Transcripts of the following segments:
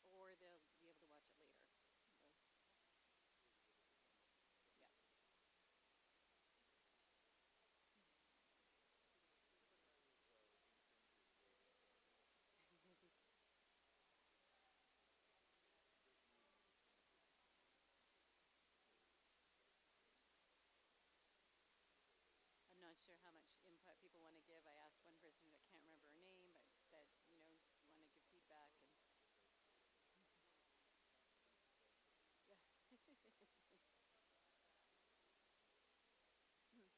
or they'll be able to watch it later. I'm not sure how much input people want to give. I asked one person who I can't remember her name, but said, do you want to give feedback? And yeah.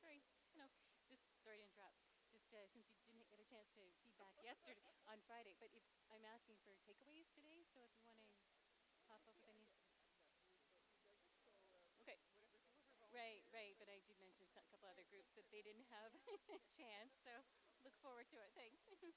sorry. No, just sorry to interrupt. Just since you didn't get a chance to feedback yesterday on Friday, but if I'm asking for takeaways today, so if you want to pop up with any. Okay. Right. But I did mention a couple other groups that they didn't have a chance, so look forward to it. Thanks. Where did you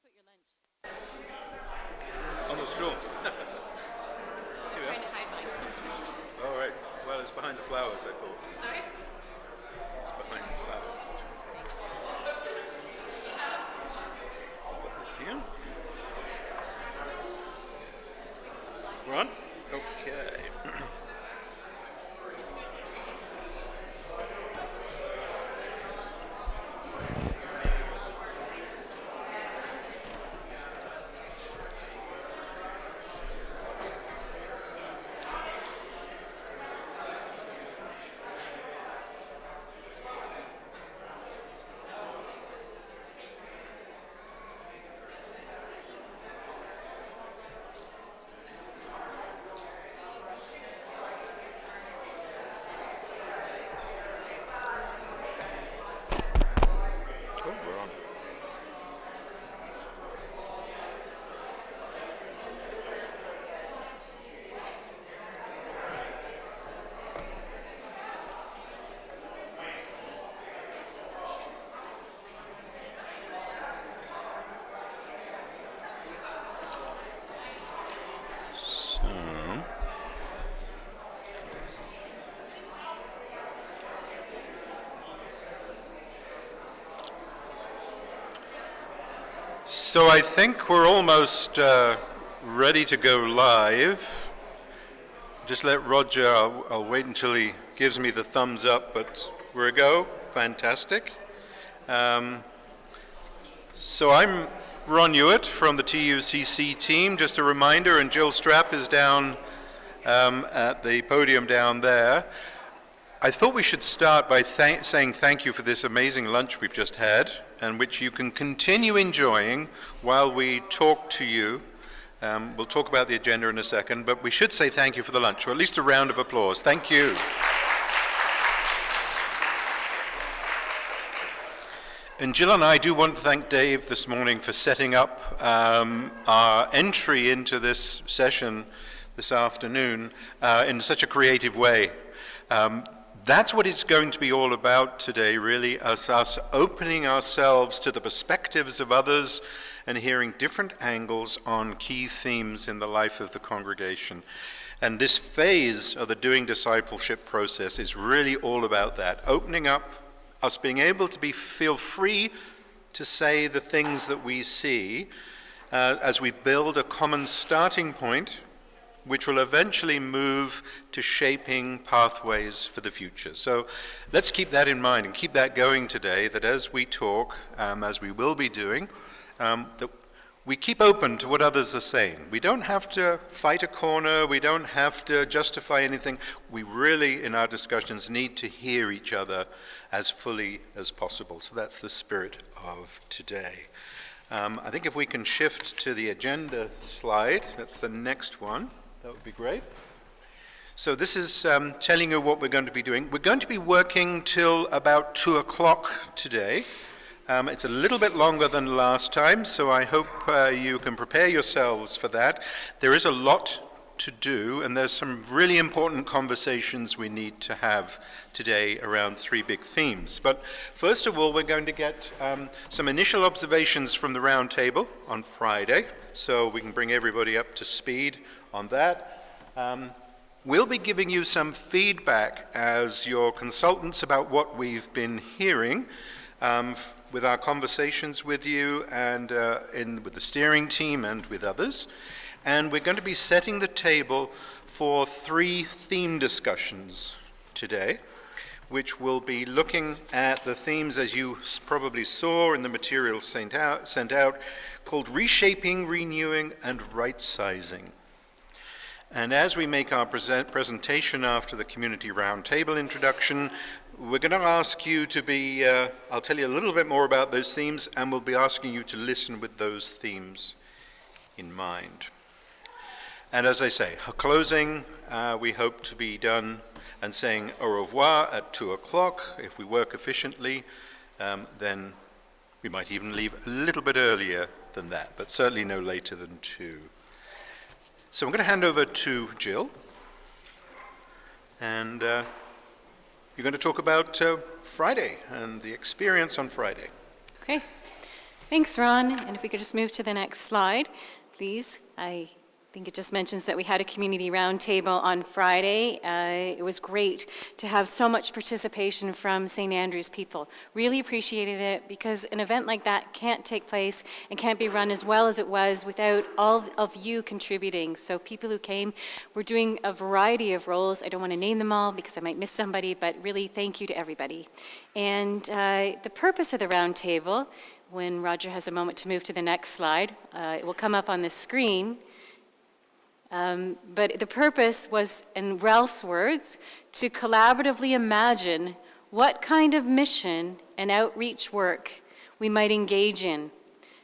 put your lunch? On the stool. I'm trying to hide mine. All right. Well, it's behind the flowers, I thought. Sorry? It's behind the flowers. Put this here. We're on? Okay. Oh, we're on. So I think we're almost ready to go live. Just let Roger, I'll wait until he gives me the thumbs up, but we're a go. Fantastic. So I'm Ron Hewitt from the TUCC team. Just a reminder, and Jill Strapp is down at the podium down there. I thought we should start by saying thank you for this amazing lunch we've just had, and which you can continue enjoying while we talk to you. We'll talk about the agenda in a second, but we should say thank you for the lunch, or at least a round of applause. Thank you. And Jill and I do want to thank Dave this morning for setting up our entry into this session this afternoon in such a creative way. That's what it's going to be all about today, really, us opening ourselves to the perspectives of others and hearing different angles on key themes in the life of the congregation. And this phase of the doing discipleship process is really all about that, opening up, us being able to feel free to say the things that we see as we build a common starting point, which will eventually move to shaping pathways for the future. So let's keep that in mind and keep that going today, that as we talk, as we will be doing, that we keep open to what others are saying. We don't have to fight a corner, we don't have to justify anything. We really, in our discussions, need to hear each other as fully as possible. So that's the spirit of today. I think if we can shift to the agenda slide, that's the next one. That would be great. So this is telling you what we're going to be doing. We're going to be working till about 2 o'clock today. It's a little bit longer than last time, so I hope you can prepare yourselves for that. There is a lot to do, and there's some really important conversations we need to have today around three big themes. But first of all, we're going to get some initial observations from the round table on Friday, so we can bring everybody up to speed on that. We'll be giving you some feedback as your consultants about what we've been hearing with our conversations with you and with the steering team and with others. And we're going to be setting the table for three theme discussions today, which will be looking at the themes, as you probably saw in the material sent out, called Reshaping, Renewing, and Right-Sizing. And as we make our presentation after the Community Roundtable introduction, we're going to ask you to be, I'll tell you a little bit more about those themes, and we'll be asking you to listen with those themes in mind. And as I say, her closing, we hope to be done and saying au revoir at 2 o'clock. If we work efficiently, then we might even leave a little bit earlier than that, but certainly no later than 2. So I'm going to hand over to Jill, and you're going to talk about Friday and the experience on Friday. Okay. Thanks, Ron. And if we could just move to the next slide, please. I think it just mentions that we had a community roundtable on Friday. It was great to have so much participation from St. Andrew's people. Really appreciated it, because an event like that can't take place and can't be run as well as it was without all of you contributing. So people who came were doing a variety of roles. I don't want to name them all because I might miss somebody, but really thank you to everybody. And the purpose of the roundtable, when Roger has a moment to move to the next slide, it will come up on the screen. But the purpose was, in Ralph's words, to collaboratively imagine what kind of mission and outreach work we might engage in,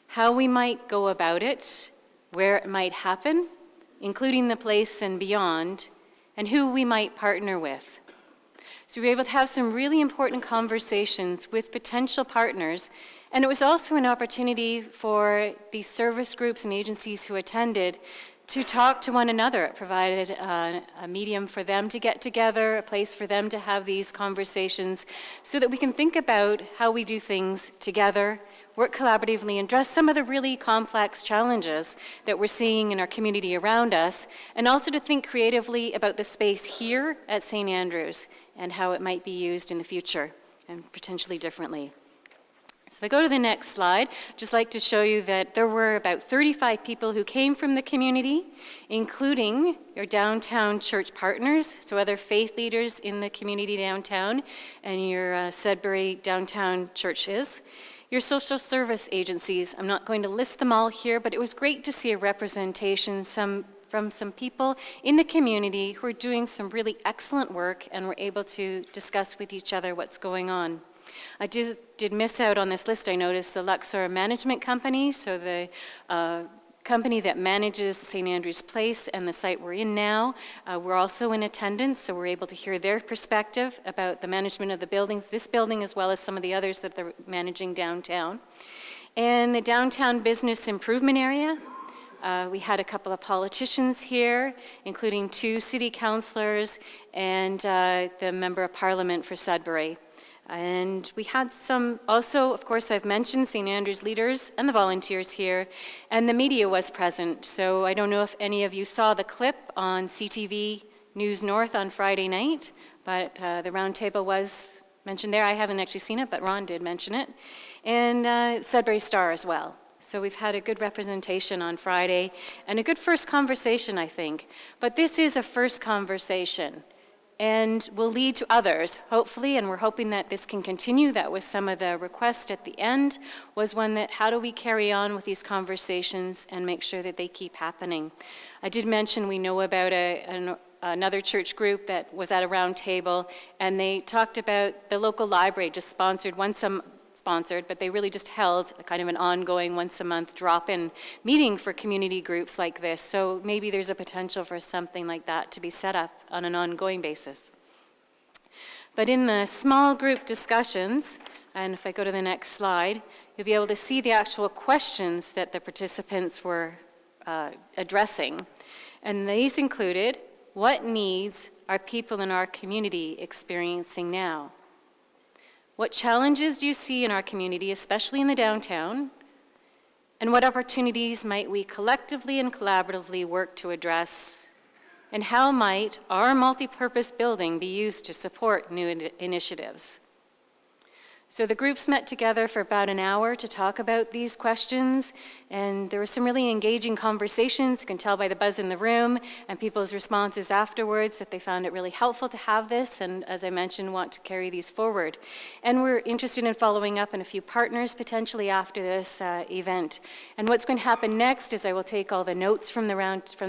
how we might go about it, where it might happen, including the place and beyond, and who we might partner with. So we were able to have some really important conversations with potential partners, and it was also an opportunity for the service groups and agencies who attended to talk to one another. It provided a medium for them to get together, a place for them to have these conversations, so that we can think about how we do things together, work collaboratively, and address some of the really complex challenges that we're seeing in our community around us, and also to think creatively about the space here at St. Andrews and how it might be used in the future, and potentially differently. So if I go to the next slide, I'd just like to show you that there were about 35 people who came from the community, including your downtown church partners, so other faith leaders in the community downtown, and your Sudbury downtown churches, your social service agencies. I'm not going to list them all here, but it was great to see a representation from some people in the community who are doing some really excellent work and were able to discuss with each other what's going on. I did miss out on this list. I noticed the Luxor Management Company, so the company that manages St. Andrew's Place and the site we're in now, were also in attendance, so we're able to hear their perspective about the management of the buildings, this building as well as some of the others that they're managing downtown. And the downtown business improvement area, we had a couple of politicians here, including 2 city councilors and the member of parliament for Sudbury. And we had some, also, of course, I've mentioned St. Andrew's leaders and the volunteers here, and the media was present. So I don't know if any of you saw the clip on CTV News North on Friday night, but the roundtable was mentioned there. I haven't actually seen it, but Ron did mention it. And Sudbury Star as well. So we've had a good representation on Friday, and a good first conversation, I think. But this is a first conversation, and will lead to others, hopefully, and we're hoping that this can continue. That was some of the request at the end, was one that how do we carry on with these conversations and make sure that they keep happening. I did mention we know about another church group that was at a round table, and they talked about the local library just sponsored, but they really just held a kind of an ongoing once-a-month drop-in meeting for community groups like this. So maybe there's a potential for something like that to be set up on an ongoing basis. But in the small group discussions, and if I go to the next slide, you'll be able to see the actual questions that the participants were addressing. And these included, what needs are people in our community experiencing now? What challenges do you see in our community, especially in the downtown? And what opportunities might we collectively and collaboratively work to address? And how might our multi-purpose building be used to support new initiatives? So the groups met together for about an hour to talk about these questions, and there were some really engaging conversations. You can tell by the buzz in the room and people's responses afterwards that they found it really helpful to have this, and as I mentioned, want to carry these forward. And we're interested in following up on a few partners potentially after this event. And what's going to happen next is I will take all the notes from the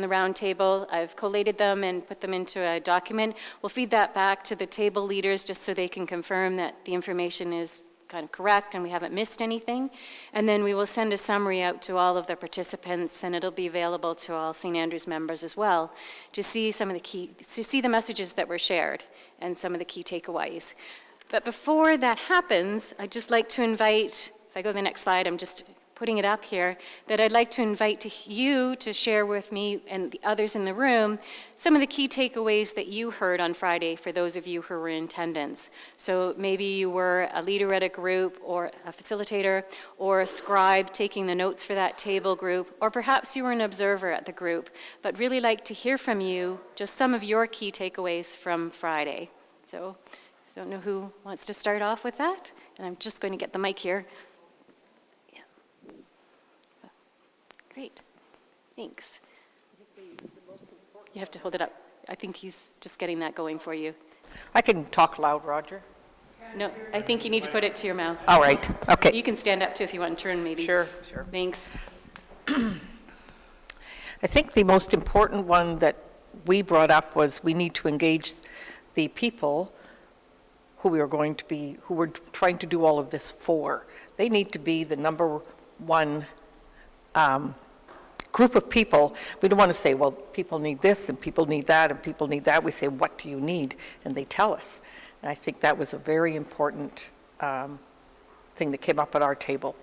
round table. I've collated them and put them into a document. We'll feed that back to the table leaders just so they can confirm that the information is kind of correct and we haven't missed anything. And then we will send a summary out to all of the participants, and it'll be available to all St. Andrews members as well to see the messages that were shared and some of the key takeaways. But before that happens, I'd just like to invite, if I go to the next slide, I'm just putting it up here, that I'd like to invite you to share with me and the others in the room some of the key takeaways that you heard on Friday for those of you who were in attendance. So maybe you were a leader at a group or a facilitator or a scribe taking the notes for that table group, or perhaps you were an observer at the group, but really like to hear from you just some of your key takeaways from Friday. So I don't know who wants to start off with that, and I'm just going to get the mic here. Great, thanks. You have to hold it up. I think he's just getting that going for you. I can talk loud, Roger. No, I think you need to put it to your mouth. All right, okay. You can stand up too if you want to turn maybe. Sure. Thanks. I think the most important one that we brought up was we need to engage the people who we're trying to do all of this for. They need to be the number one group of people. We don't want to say, well, people need this and people need that and people need that. We say, what do you need? And they tell us. And I think that was a very important thing that came up at our table.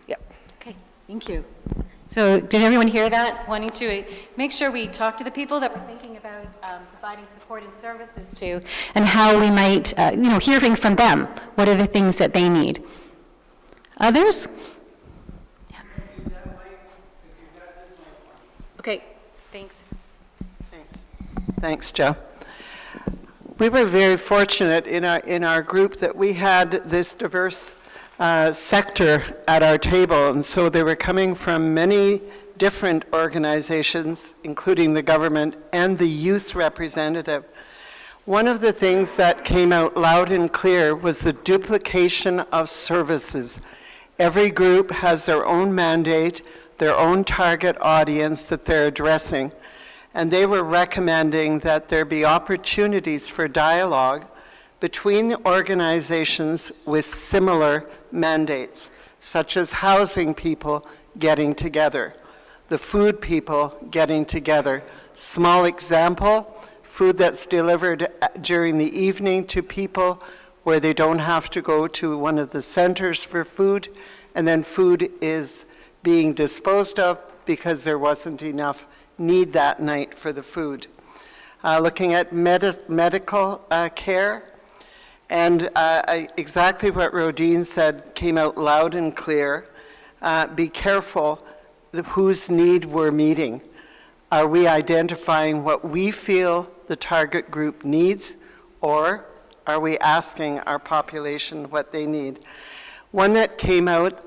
Yep. Okay, thank you. So did everyone hear that? Wanting to make sure we talk to the people that we're thinking about providing support and services to, and how we might, hearing from them, what are the things that they need. Others? Okay, thanks. Thanks, Joe. We were very fortunate in our group that we had this diverse sector at our table, and so they were coming from many different organizations, including the government and the youth representative. One of the things that came out loud and clear was the duplication of services. Every group has their own mandate, their own target audience that they're addressing, and they were recommending that there be opportunities for dialogue between the organizations with similar mandates, such as housing people getting together, the food people getting together. Small example, food that's delivered during the evening to people where they don't have to go to one of the centers for food, and then food is being disposed of because there wasn't enough need that night for the food. Looking at medical care, and exactly what Rodine said came out loud and clear. Be careful whose need we're meeting. Are we identifying what we feel the target group needs, or are we asking our population what they need? One that came out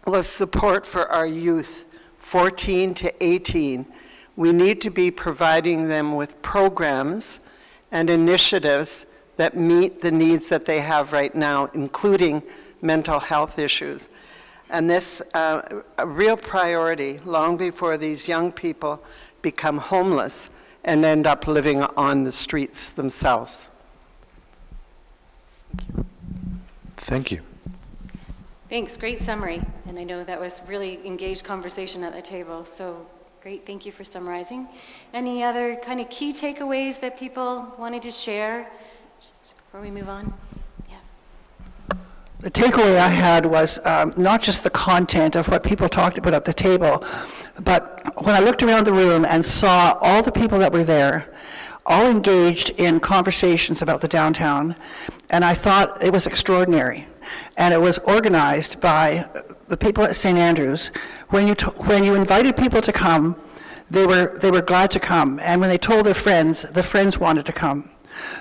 was support for our youth, 14 to 18. We need to be providing them with programs and initiatives that meet the needs that they have right now, including mental health issues. And this a real priority long before these young people become homeless and end up living on the streets themselves. Thank you. Thanks, great summary. And I know that was really engaged conversation at the table, so great, thank you for summarizing. Any other kind of key takeaways that people wanted to share just before we move on? Yeah. The takeaway I had was not just the content of what people talked about at the table, But when I looked around the room and saw all the people that were there, all engaged in conversations about the downtown, and I thought it was extraordinary. And it was organized by the people at St. Andrews. When you invited people to come, they were glad to come. And when they told their friends, the friends wanted to come.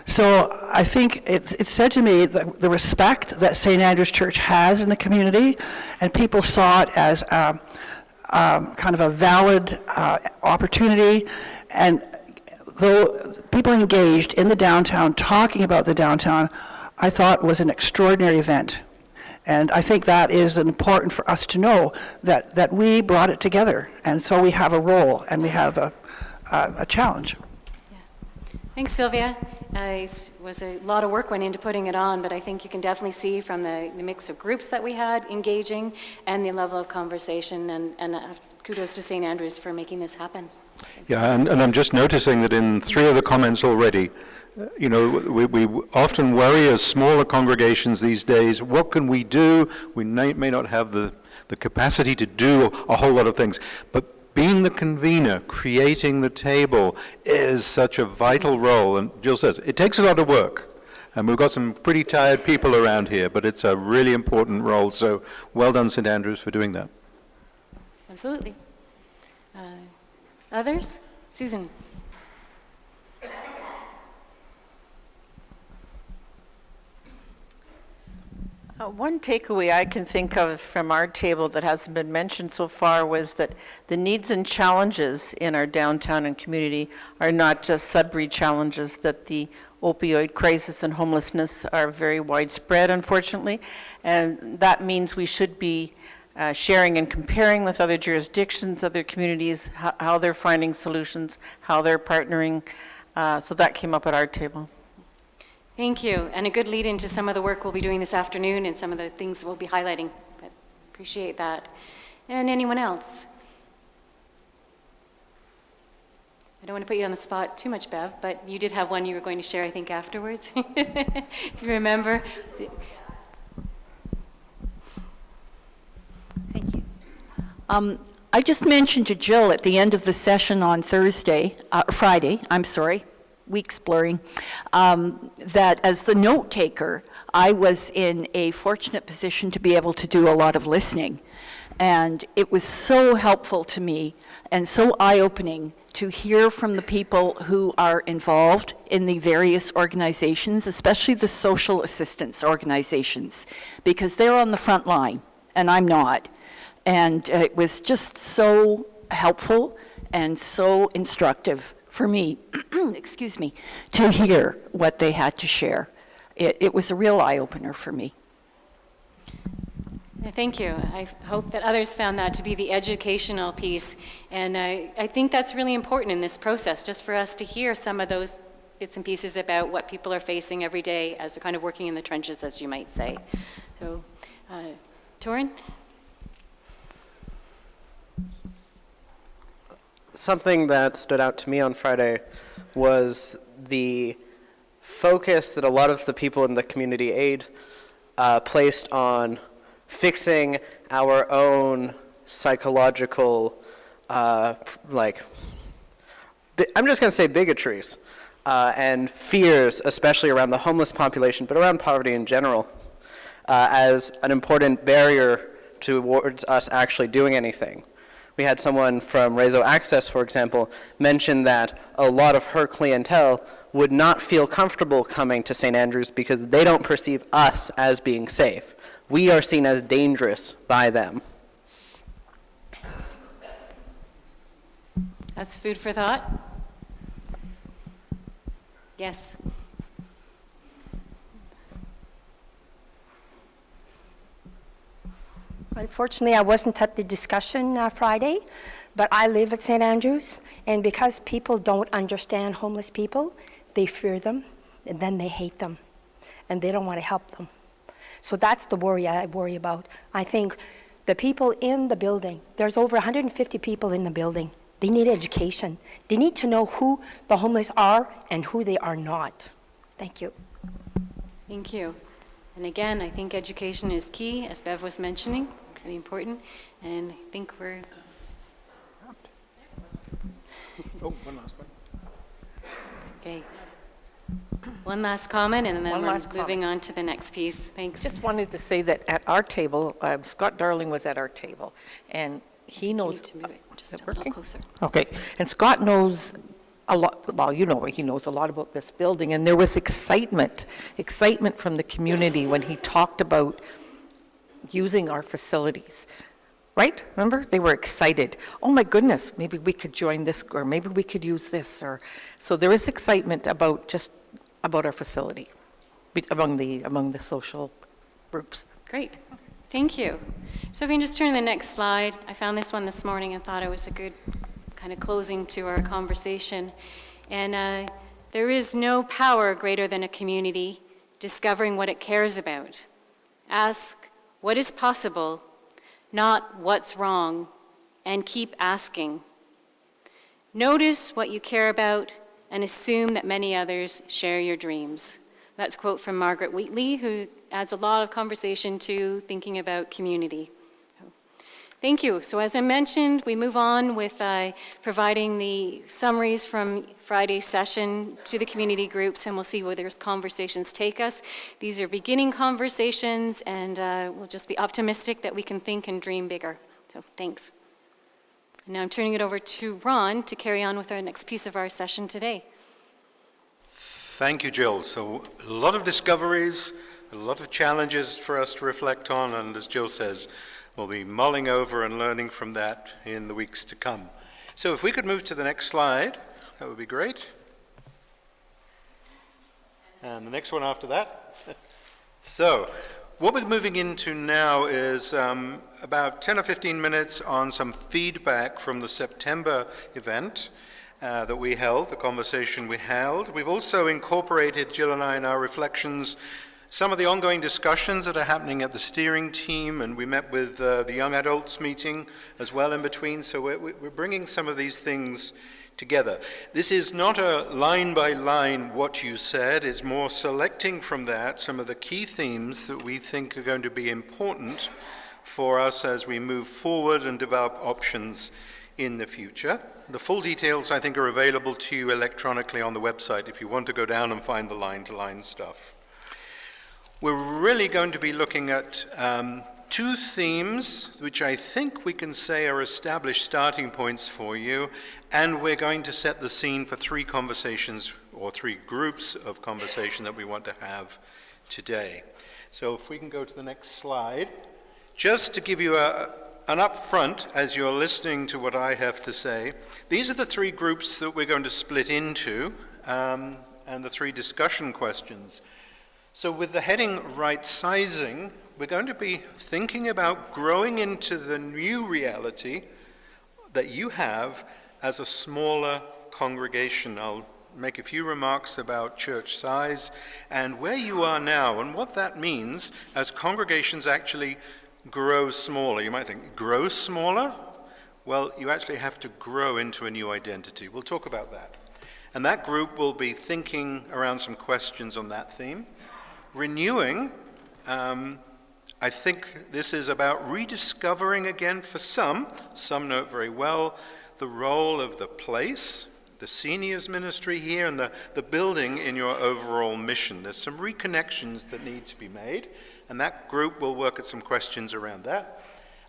So I think it said to me that the respect that St. Andrew's Church has in the community, and people saw it as kind of a valid opportunity, and though people engaged in the downtown, talking about the downtown, I thought was an extraordinary event. And I think that is important for us to know, that we brought it together, and so we have a role and we have a challenge. Yeah. Thanks, Sylvia. It was a lot of work went into putting it on, but I think you can definitely see from the mix of groups that we had engaging and the level of conversation, and kudos to St. Andrews for making this happen. Yeah, and I'm just noticing that in 3 of the comments already, you know, we often worry as smaller congregations these days, what can we do? We may not have the capacity to do a whole lot of things, but being the convener, creating the table is such a vital role. And Jill says, it takes a lot of work. And we've got some pretty tired people around here, but it's a really important role. So well done, St. Andrews, for doing that. Absolutely. Others? Susan. One takeaway I can think of from our table that hasn't been mentioned so far was that the needs and challenges in our downtown and community are not just Sudbury challenges, that the opioid crisis and homelessness are very widespread, unfortunately, and that means we should be sharing and comparing with other jurisdictions, other communities, how they're finding solutions, how they're partnering. So that came up at our table. Thank you, and a good lead into some of the work we'll be doing this afternoon and some of the things we'll be highlighting. But appreciate that. And anyone else? I don't want to put you on the spot too much, Bev, but you did have one you were going to share, I think, afterwards, if you remember. Thank you. I just mentioned to Jill at the end of the session on Friday, weeks blurring, that as the note taker, I was in a fortunate position to be able to do a lot of listening. And it was so helpful to me and so eye-opening to hear from the people who are involved in the various organizations, especially the social assistance organizations, because they're on the front line, and I'm not. And it was just so helpful and so instructive for me, excuse me, to hear what they had to share. It was a real eye-opener for me. Thank you. I hope that others found that to be the educational piece. And I think that's really important in this process, just for us to hear some of those bits and pieces about what people are facing every day as they're kind of working in the trenches, as you might say. So, Torin? Something that stood out to me on Friday was the focus that a lot of the people in the community aid placed on fixing our own psychological, I'm just going to say bigotries and fears, especially around the homeless population, but around poverty in general, as an important barrier towards us actually doing anything. We had someone from Rezo Access, for example, mention that a lot of her clientele would not feel comfortable coming to St. Andrews because they don't perceive us as being safe. We are seen as dangerous by them. That's food for thought. Yes. Unfortunately, I wasn't at the discussion Friday, but I live at St. Andrews, and because people don't understand homeless people, they fear them, and then they hate them, and they don't want to help them. So that's the worry I worry about. I think the people in the building, there's over 150 people in the building. They need education. They need to know who the homeless are and who they are not. Thank you. Thank you. And again, I think education is key, as Bev was mentioning, really important. And I think we're Oh, one last one. Okay. One last comment, and then One we're last moving on to the next piece. Thanks. Just wanted to say that at our table, Scott Darling was at our table, and he You knows... need to move it just Is a it little working? closer. Okay, and Scott knows a lot, well, you know, he knows a lot about this building, and there was excitement from the community when he talked about using our facilities. Right? Remember? They were excited. Oh my goodness, maybe we could join this, or maybe we could use this, or... So there is excitement about our facility among the social groups. Great. Thank you. So if you can just turn to the next slide. I found this one this morning and thought it was a good kind of closing to our conversation. And there is no power greater than a community discovering what it cares about. Ask what is possible, not what's wrong, and keep asking. Notice what you care about and assume that many others share your dreams. That's a quote from Margaret Wheatley, who adds a lot of conversation to thinking about community. Thank you. So as I mentioned, we move on with providing the summaries from Friday's session to the community groups, and we'll see where those conversations take us. These are beginning conversations, and we'll just be optimistic that we can think and dream bigger. So thanks. And now I'm turning it over to Ron to carry on with our next piece of our session today. Thank you, Jill. So a lot of discoveries, a lot of challenges for us to reflect on, and as Jill says, we'll be mulling over and learning from that in the weeks to come. So if we could move to the next slide, that would be great. And the next one after that. So what we're moving into now is about 10 or 15 minutes on some feedback from the September event that we held, the conversation we held. We've also incorporated, Jill and I, in our reflections, some of the ongoing discussions that are happening at the steering team, and we met with the young adults meeting as well in between, so we're bringing some of these things together. This is not a line by line what you said, it's more selecting from that some of the key themes that we think are going to be important for us as we move forward and develop options in the future. The full details, I think, are available to you electronically on the website if you want to go down and find the line-to-line stuff. We're really going to be looking at two themes, which I think we can say are established starting points for you, and we're going to set the scene for three conversations, or three groups of conversation that we want to have today. So if we can go to the next slide. Just to give you an upfront, as you're listening to what I have to say, these are the three groups that we're going to split into, and the three discussion questions. So with the heading right sizing, we're going to be thinking about growing into the new reality that you have as a smaller congregation. I'll make a few remarks about church size and where you are now and what that means as congregations actually grow smaller. You might think, grow smaller? Well, you actually have to grow into a new identity. We'll talk about that. And that group will be thinking around some questions on that theme. Renewing, I think this is about rediscovering again for some know it very well, the role of the place, the seniors ministry here, and the building in your overall mission. There's some reconnections that need to be made, and that group will work at some questions around that.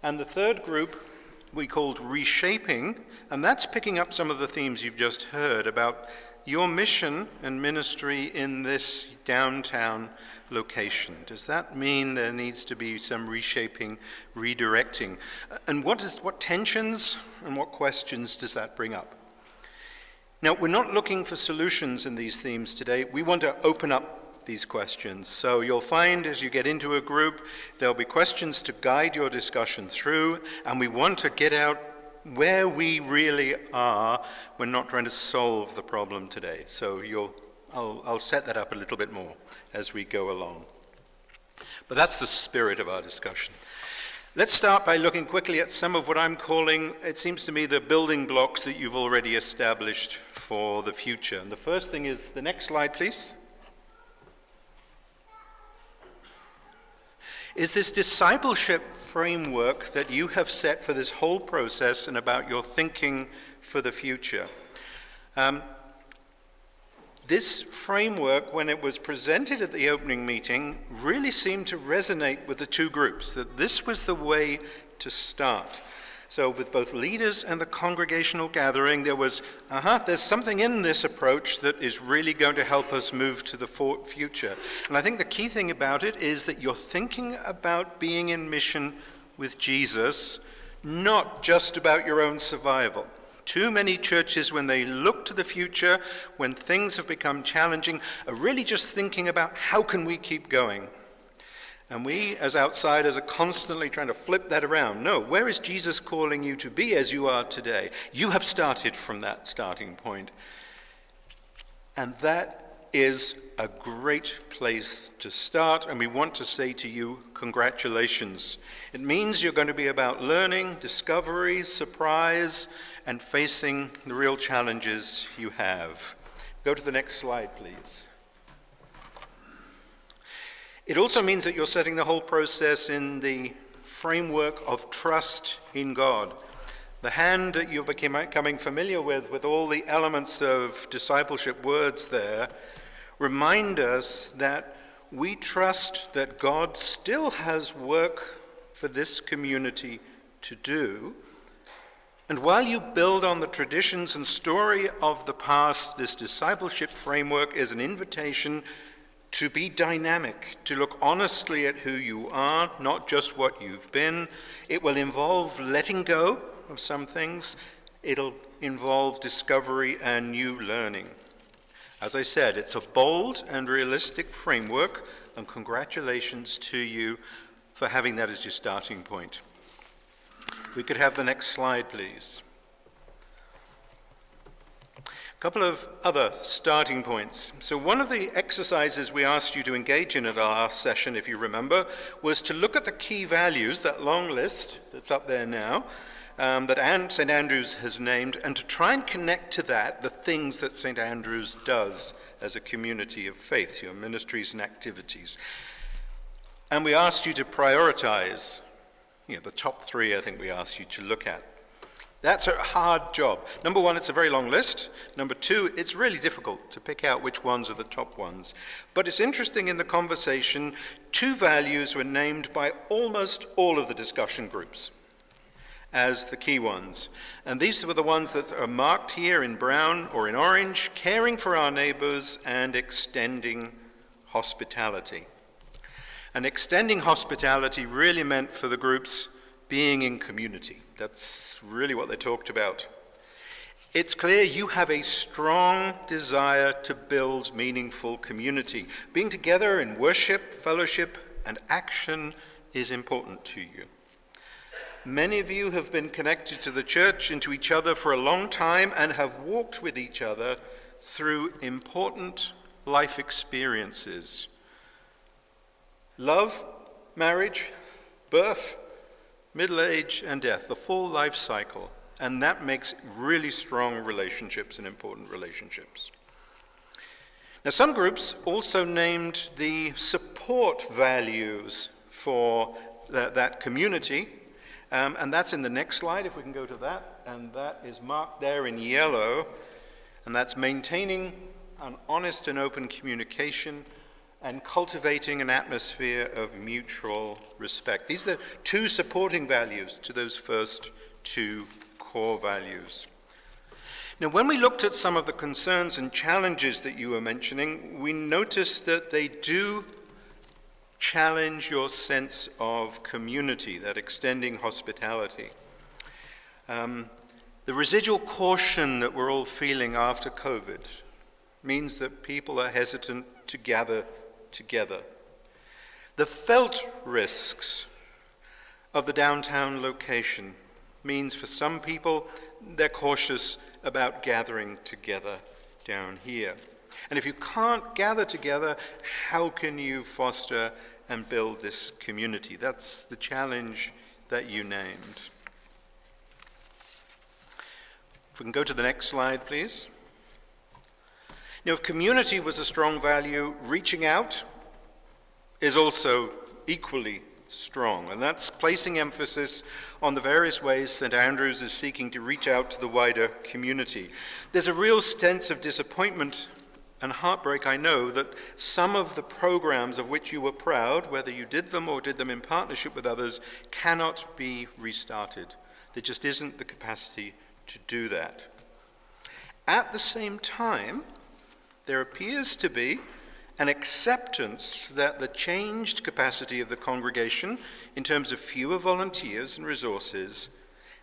And the third group we called reshaping, and that's picking up some of the themes you've just heard about your mission and ministry in this downtown location. Does that mean there needs to be some reshaping, redirecting? And what tensions and what questions does that bring up? Now, we're not looking for solutions in these themes today. We want to open up these questions. So you'll find as you get into a group, there'll be questions to guide your discussion through, and we want to get out where we really are. We're not trying to solve the problem today. So I'll set that up a little bit more as we go along. But that's the spirit of our discussion. Let's start by looking quickly at some of what I'm calling, it seems to me, the building blocks that you've already established for the future. And the first thing is, the next slide, please, is this discipleship framework that you have set for this whole process and about your thinking for the future. This framework, when it was presented at the opening meeting, really seemed to resonate with the two groups, that this was the way to start. So with both leaders and the congregational gathering, there was, there's something in this approach that is really going to help us move to the future. And I think the key thing about it is that you're thinking about being in mission with Jesus, not just about your own survival. Too many churches, when they look to the future, when things have become challenging, are really just thinking about how can we keep going. And we, as outsiders, are constantly trying to flip that around. No, where is Jesus calling you to be as you are today? You have started from that starting point. And that is a great place to start, and we want to say to you, congratulations. It means you're going to be about learning, discovery, surprise, and facing the real challenges you have. Go to the next slide, please. It also means that you're setting the whole process in the framework of trust in God. The hand that you're becoming familiar with all the elements of discipleship words there, remind us that we trust that God still has work for this community to do. And while you build on the traditions and story of the past, this discipleship framework is an invitation to be dynamic, to look honestly at who you are, not just what you've been. It will involve letting go of some things. It'll involve discovery and new learning. As I said, it's a bold and realistic framework, and congratulations to you for having that as your starting point. If we could have the next slide, please. A couple of other starting points. So one of the exercises we asked you to engage in at our last session, if you remember, was to look at the key values, that long list that's up there now, that St. Andrews has named, and to try and connect to that the things that St. Andrews does as a community of faith, your ministries and activities. And we asked you to prioritize, the top three I think we asked you to look at. That's a hard job. Number one, it's a very long list. Number two, it's really difficult to pick out which ones are the top ones. But it's interesting in the conversation, two values were named by almost all of the discussion groups as the key ones. And these were the ones that are marked here in brown or in orange: caring for our neighbors and extending hospitality. And extending hospitality really meant for the groups being in community. That's really what they talked about. It's clear you have a strong desire to build meaningful community. Being together in worship, fellowship, and action is important to you. Many of you have been connected to the church and to each other for a long time and have walked with each other through important life experiences. Love, marriage, birth, middle age, and death, the full life cycle. And that makes really strong relationships and important relationships. Now, some groups also named the support values for that community. And that's in the next slide, if we can go to that. And that is marked there in yellow. And that's maintaining an honest and open communication and cultivating an atmosphere of mutual respect. These are two supporting values to those first two core values. Now, when we looked at some of the concerns and challenges that you were mentioning, we noticed that they do challenge your sense of community, that extending hospitality. The residual caution that we're all feeling after COVID means that people are hesitant to gather together. The felt risks of the downtown location means for some people they're cautious about gathering together down here. And if you can't gather together, how can you foster and build this community? That's the challenge that you named. If we can go to the next slide, please. Now, if community was a strong value, reaching out is also equally strong, and that's placing emphasis on the various ways St. Andrews is seeking to reach out to the wider community. There's a real sense of disappointment and heartbreak, I know, that some of the programs of which you were proud, whether you did them or did them in partnership with others, cannot be restarted. There just isn't the capacity to do that. At the same time, there appears to be an acceptance that the changed capacity of the congregation in terms of fewer volunteers and resources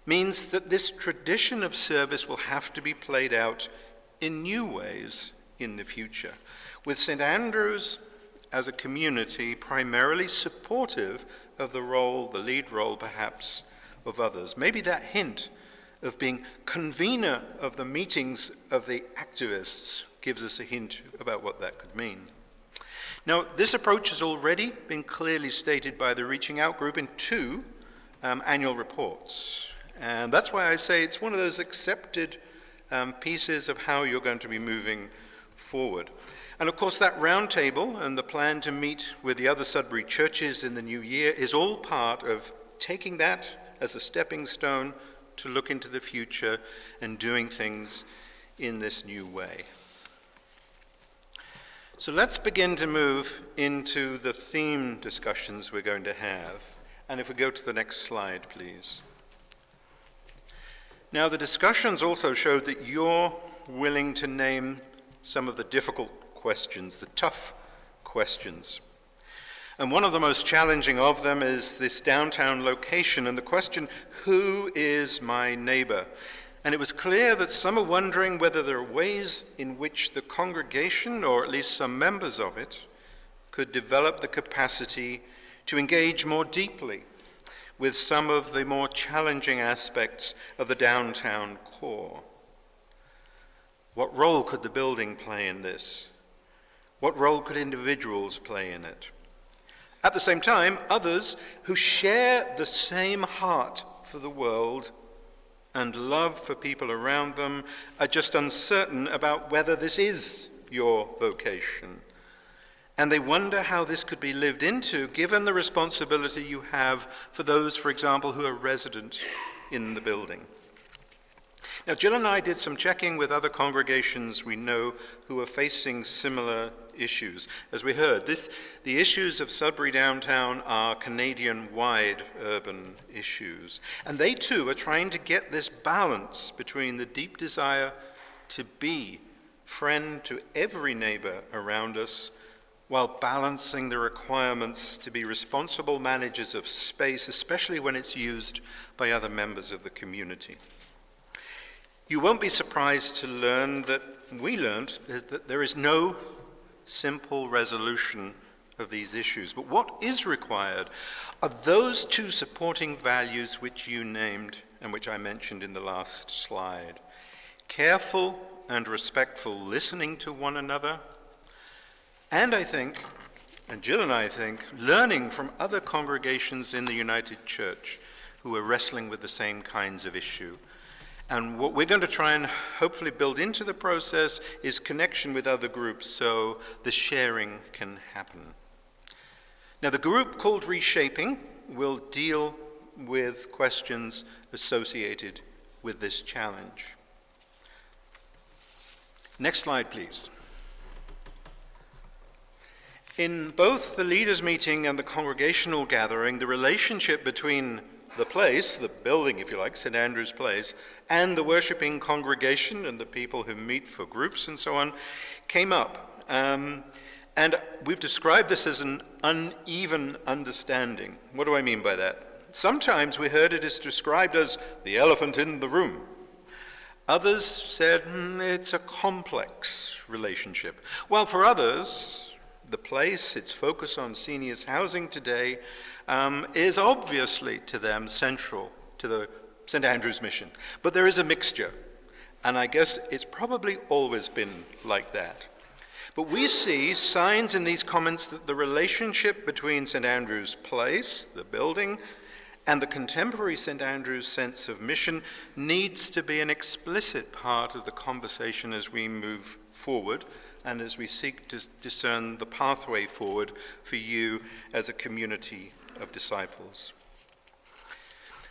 means that this tradition of service will have to be played out in new ways in the future, with St. Andrews as a community primarily supportive of the role, the lead role perhaps, of others. Maybe that hint of being convener of the meetings of the activists gives us a hint about what that could mean. Now, this approach has already been clearly stated by the Reaching Out group in 2 annual reports. And that's why I say it's one of those accepted pieces of how you're going to be moving forward. And of course, that roundtable and the plan to meet with the other Sudbury churches in the new year is all part of taking that as a stepping stone to look into the future and doing things in this new way. So let's begin to move into the theme discussions we're going to have. And if we go to the next slide, please. Now, the discussions also showed that you're willing to name some of the difficult questions, the tough questions. And one of the most challenging of them is this downtown location and the question, who is my neighbor? And it was clear that some are wondering whether there are ways in which the congregation, or at least some members of it, could develop the capacity to engage more deeply with some of the more challenging aspects of the downtown core. What role could the building play in this? What role could individuals play in it? At the same time, others who share the same heart for the world and love for people around them are just uncertain about whether this is your vocation. And they wonder how this could be lived into, given the responsibility you have for those, for example, who are resident in the building. Now, Jill and I did some checking with other congregations we know who are facing similar issues. As we heard, the issues of Sudbury downtown are Canadian-wide urban issues. And they too are trying to get this balance between the deep desire to be friend to every neighbor around us, while balancing the requirements to be responsible managers of space, especially when it's used by other members of the community. You won't be surprised to learn that we learned that there is no simple resolution of these issues. But what is required are those 2 supporting values which you named and which I mentioned in the last slide. Careful and respectful listening to one another, and I think, and Jill and I think, learning from other congregations in the United Church who are wrestling with the same kinds of issue. And what we're going to try and hopefully build into the process is connection with other groups so the sharing can happen. Now, the group called Reshaping will deal with questions associated with this challenge. Next slide, please. In both the leaders' meeting and the congregational gathering, the relationship between the place, the building, if you like, St. Andrew's Place, and the worshipping congregation and the people who meet for groups and so on, came up. And we've described this as an uneven understanding. What do I mean by that? Sometimes we heard it as described as the elephant in the room. Others said it's a complex relationship. While for others, the place, its focus on seniors housing today, is obviously to them central to the St. Andrew's mission. But there is a mixture, and I guess it's probably always been like that. But we see signs in these comments that the relationship between St. Andrew's Place, the building, and the contemporary St. Andrew's sense of mission needs to be an explicit part of the conversation as we move forward, and as we seek to discern the pathway forward for you as a community of disciples.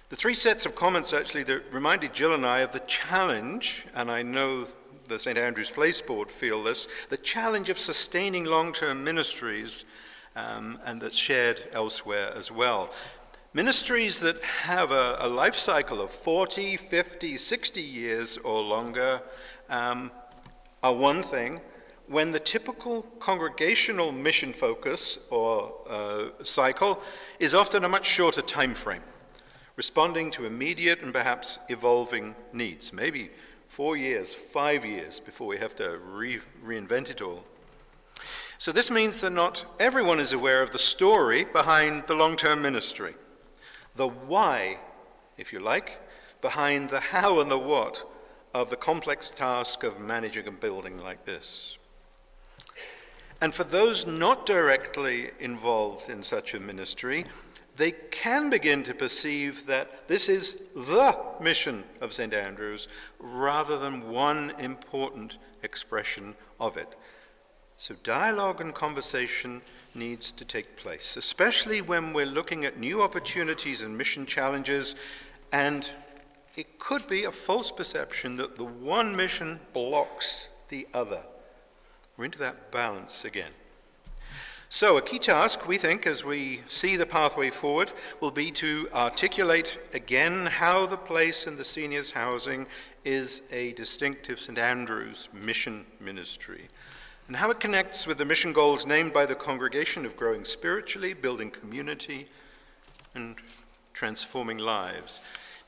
The three sets of comments actually that reminded Jill and I of the challenge, and I know the St. Andrew's Place Board feel this, the challenge of sustaining long-term ministries, and that's shared elsewhere as well. Ministries that have a life cycle of 40, 50, 60 years or longer are one thing, when the typical congregational mission focus or cycle is often a much shorter time frame, responding to immediate and perhaps evolving needs, maybe 4 years, 5 years before we have to reinvent it all. So this means that not everyone is aware of the story behind the long-term ministry, the why, if you like, behind the how and the what of the complex task of managing a building like this. And for those not directly involved in such a ministry, they can begin to perceive that this is the mission of St. Andrew's rather than one important expression of it. So dialogue and conversation needs to take place, especially when we're looking at new opportunities and mission challenges, and it could be a false perception that the one mission blocks the other. We're into that balance again. So a key task, we think, as we see the pathway forward, will be to articulate again how the place and the seniors' housing is a distinctive St. Andrew's mission ministry, and how it connects with the mission goals named by the congregation of growing spiritually, building community, and transforming lives.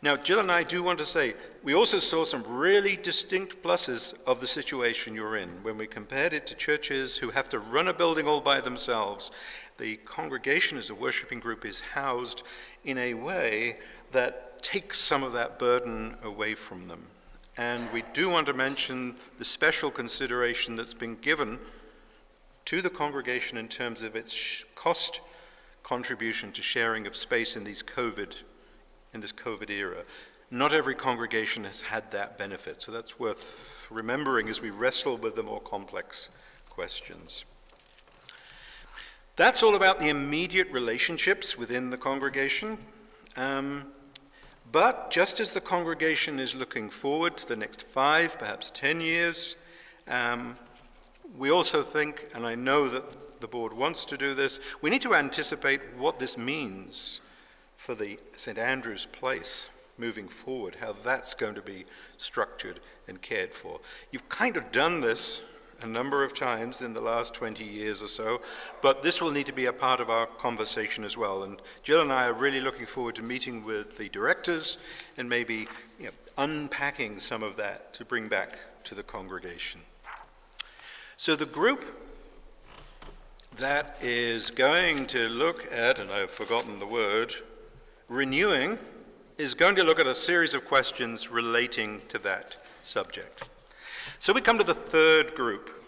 Now, Jill and I do want to say, we also saw some really distinct pluses of the situation you're in. When we compared it to churches who have to run a building all by themselves, the congregation as a worshiping group is housed in a way that takes some of that burden away from them. And we do want to mention the special consideration that's been given to the congregation in terms of its cost contribution to sharing of space in this COVID era. Not every congregation has had that benefit, so that's worth remembering as we wrestle with the more complex questions. That's all about the immediate relationships within the congregation. But just as the congregation is looking forward to the next 5, perhaps 10 years, we also think, and I know that the board wants to do this, we need to anticipate what this means for the St. Andrew's Place moving forward, how that's going to be structured and cared for. You've kind of done this a number of times in the last 20 years or so, but this will need to be a part of our conversation as well. And Jill and I are really looking forward to meeting with the directors and maybe unpacking some of that to bring back to the congregation. So the group that is going to look at, and I've forgotten the word, renewing, is going to look at a series of questions relating to that subject. So we come to the third group.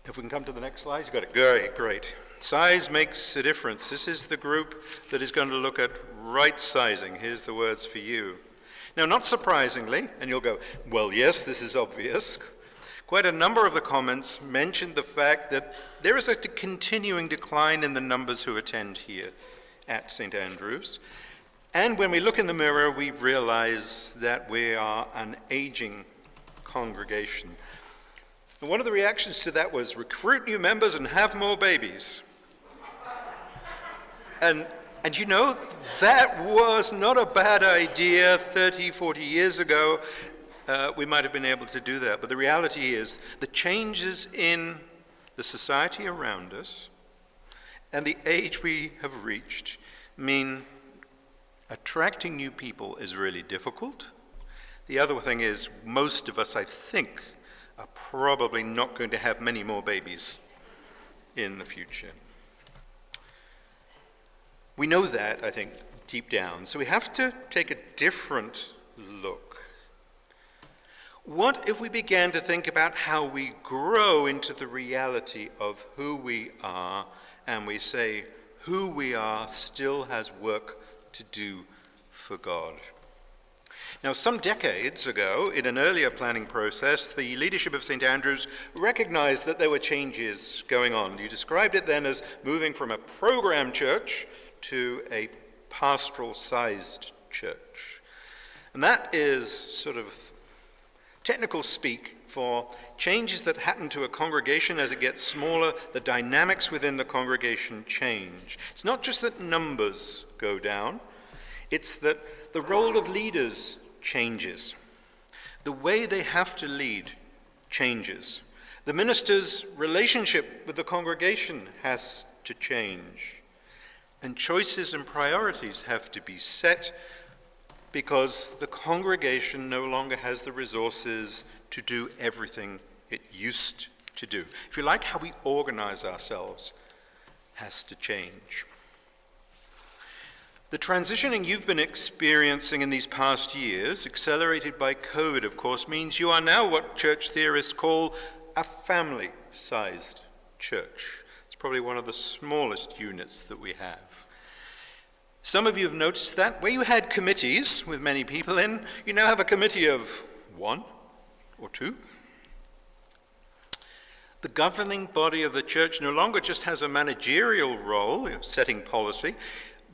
If we can come to the next slide, you got it. Great. Size makes a difference. This is the group that is going to look at right sizing. Here's the words for you. Now, not surprisingly, and you'll go, well, yes, this is obvious. Quite a number of the comments mentioned the fact that there is a continuing decline in the numbers who attend here at St. Andrew's. And when we look in the mirror, we realize that we are an aging congregation. And one of the reactions to that was recruit new members and have more babies. And you know, that was not a bad idea 30, 40 years ago. We might have been able to do that. But the reality is the changes in the society around us and the age we have reached mean attracting new people is really difficult. The other thing is most of us, I think, are probably not going to have many more babies in the future. We know that, I think, deep down. So we have to take a different look. What if we began to think about how we grow into the reality of who we are, and we say who we are still has work to do for God? Now, some decades ago, in an earlier planning process, the leadership of St. Andrews recognized that there were changes going on. You described it then as moving from a program church to a pastoral-sized church. And that is sort of technical speak for changes that happen to a congregation as it gets smaller. The dynamics within the congregation change. It's not just that numbers go down, it's that the role of leaders changes. The way they have to lead changes. The minister's relationship with the congregation has to change. And choices and priorities have to be set because the congregation no longer has the resources to do everything it used to do. If you like, how we organize ourselves has to change. The transitioning you've been experiencing in these past years, accelerated by COVID, of course, means you are now what church theorists call a family-sized church. It's probably one of the smallest units that we have. Some of you have noticed that where you had committees with many people in, you now have a committee of 1 or 2. The governing body of the church no longer just has a managerial role of setting policy,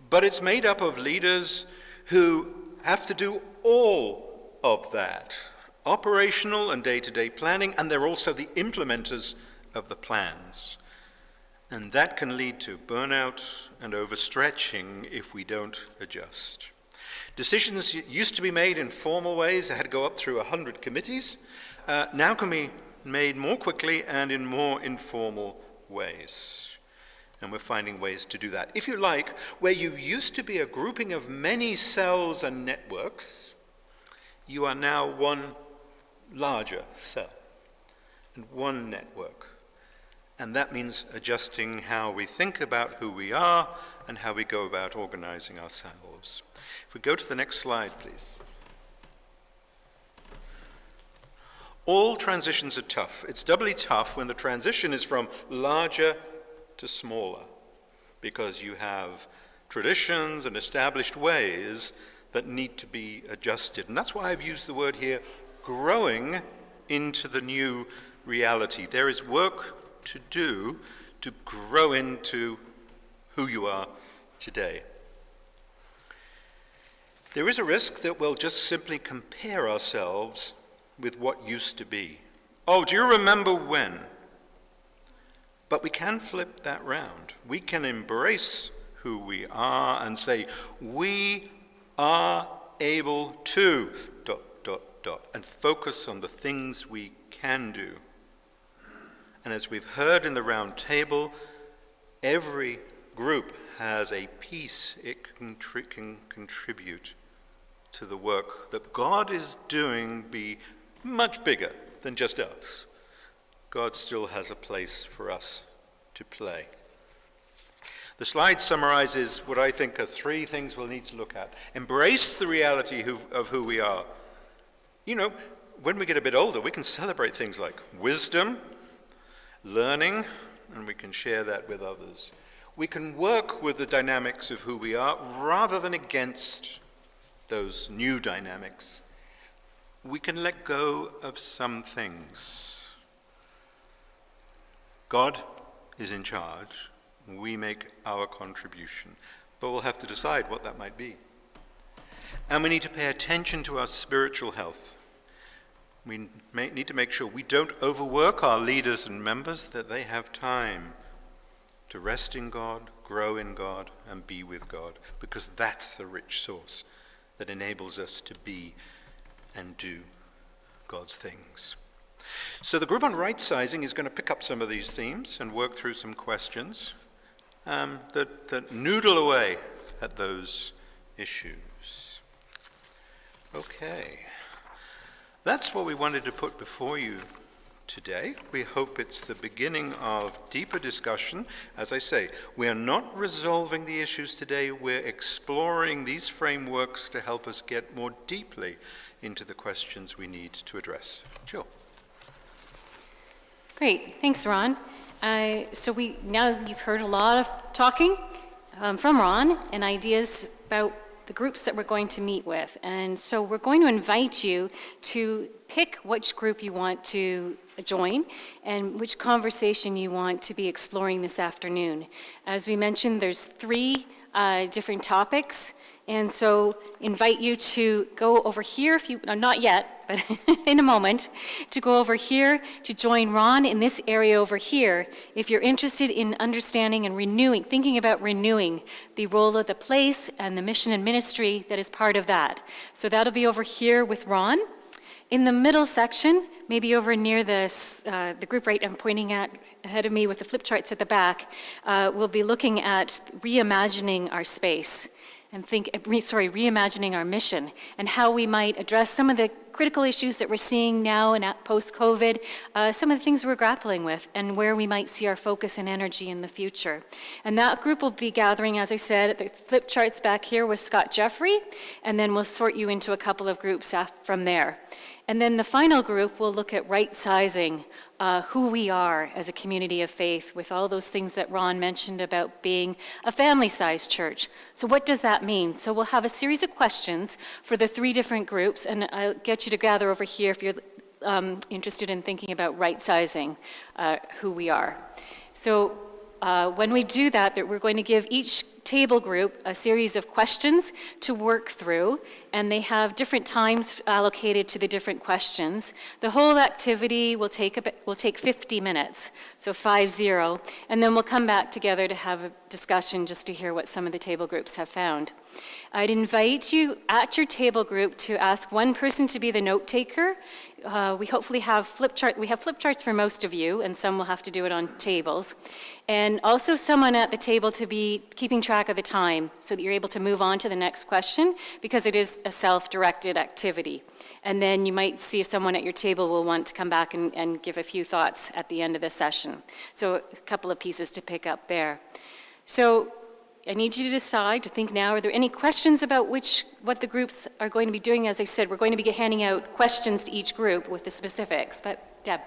but it's made up of leaders who have to do all of that, operational and day-to-day planning, and they're also the implementers of the plans. And that can lead to burnout and overstretching if we don't adjust. Decisions used to be made in formal ways, they had to go up through 100 committees, now can be made more quickly and in more informal ways. And we're finding ways to do that. If you like, where you used to be a grouping of many cells and networks, you are now one larger cell and one network. And that means adjusting how we think about who we are and how we go about organizing ourselves. If we go to the next slide, please. All transitions are tough. It's doubly tough when the transition is from larger to smaller, because you have traditions and established ways that need to be adjusted. And that's why I've used the word here, growing into the new reality. There is work to do to grow into who you are today. There is a risk that we'll just simply compare ourselves with what used to be. Oh, do you remember when? But we can flip that round. We can embrace who we are and say, we are able to, ... and focus on the things we can do. And as we've heard in the round table, every group has a piece it can contribute to the work that God is doing be much bigger than just us. God still has a place for us to play. The slide summarizes what I think are 3 things we'll need to look at. Embrace the reality of who we are. You know, when we get a bit older, we can celebrate things like wisdom, learning, and we can share that with others. We can work with the dynamics of who we are rather than against those new dynamics. We can let go of some things. God is in charge. We make our contribution. But we'll have to decide what that might be. And we need to pay attention to our spiritual health. We need to make sure we don't overwork our leaders and members, that they have time to rest in God, grow in God, and be with God, because that's the rich source that enables us to be and do God's things. So the group on right sizing is going to pick up some of these themes and work through some questions that noodle away at those issues. Okay. That's what we wanted to put before you today. We hope it's the beginning of deeper discussion. As I say, we are not resolving the issues today. We're exploring these frameworks to help us get more deeply into the questions we need to address. Jill. Great, thanks, Ron. So now you've heard a lot of talking from Ron and ideas about the groups that we're going to meet with. And so we're going to invite you to pick which group you want to join and which conversation you want to be exploring this afternoon. As we mentioned, there's 3 different topics. And so invite you to go over here, if you, not yet, but in a moment, to go over here to join Ron in this area over here if you're interested in understanding and renewing, thinking about renewing the role of the place and the mission and ministry that is part of that. So that'll be over here with Ron. In the middle section, maybe over near the group right I'm pointing at ahead of me with the flip charts at the back, we'll be looking at reimagining our space and reimagining our mission and how we might address some of the critical issues that we're seeing now and post-COVID, some of the things we're grappling with, and where we might see our focus and energy in the future. And that group will be gathering, as I said, at the flip charts back here with Scott Jeffrey, and then we'll sort you into a couple of groups from there. And then the final group will look at right-sizing who we are as a community of faith with all those things that Ron mentioned about being a family-sized church. So what does that mean? So we'll have a series of questions for the 3 different groups, and I'll get you to gather over here if you're interested in thinking about right-sizing who we are. So when we do that, we're going to give each table group a series of questions to work through, and they have different times allocated to the different questions. The whole activity will take 50 minutes, so 50, and then we'll come back together to have a discussion just to hear what some of the table groups have found. I'd invite you at your table group to ask one person to be the note taker. We hopefully have flip charts for most of you, and some will have to do it on tables. And also someone at the table to be keeping track of the time so that you're able to move on to the next question, because it is a self-directed activity. And then you might see if someone at your table will want to come back and give a few thoughts at the end of the session. So a couple of pieces to pick up there. So I need you to decide, to think now, are there any questions about what the groups are going to be doing? As I said, we're going to be handing out questions to each group with the specifics. But Deb.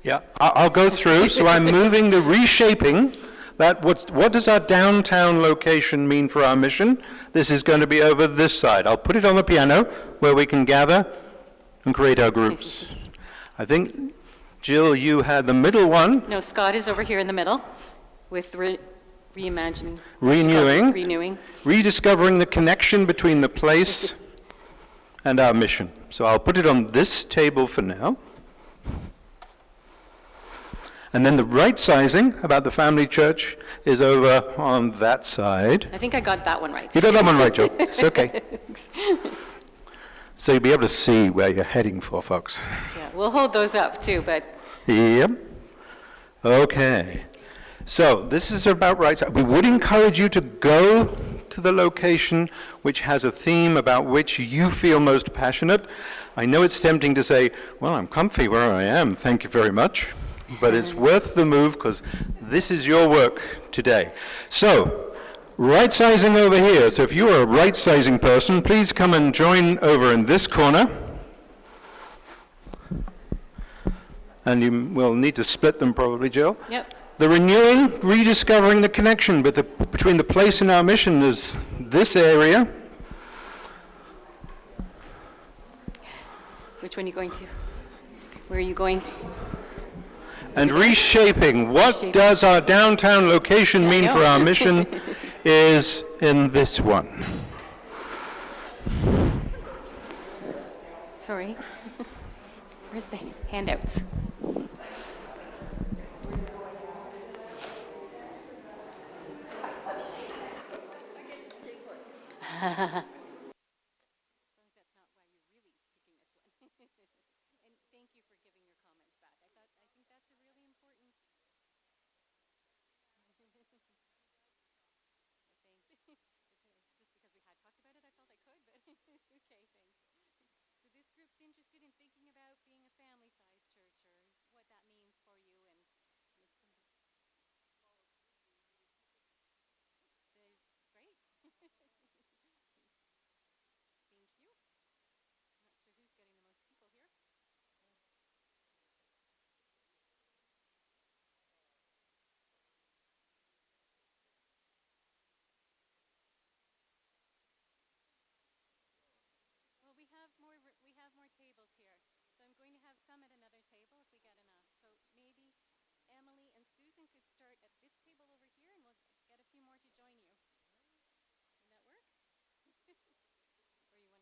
Yeah, I'll go through. So I'm moving the reshaping. What does our downtown location mean for our mission? This is going to be over this side. I'll put it on the piano where we can gather and create our groups. I think, Jill, you had the middle one. No, Scott is over here in the middle with reimagining. Renewing. Rediscovering the connection between the place and our mission. So I'll put it on this table for now. And then the right sizing about the family church is over on that side. I think I got that one right. You got that one right, Joe. It's okay. So you'll be able to see where you're heading for, folks. Yeah, we'll hold those up too, but. Yep. Okay. So this is about right side. We would encourage you to go to the location which has a theme about which you feel most passionate. I know it's tempting to say, well, I'm comfy where I am, thank you very much. But it's worth the move because this is your work today. So, right sizing over here. So if you are a right sizing person, please come and join over in this corner. And you will need to split them probably, Jill. Yep. The renewing, rediscovering the connection between the place and our mission is this area. Which one are you going to? Where are you going? And reshaping, what does our downtown location mean for our mission, is in this one. Sorry. Where's the handouts? some at another table if we get enough. So maybe Emily and Susan could start at this table over here, and we'll get a few more to join you. Would that work? Or you want? Yeah.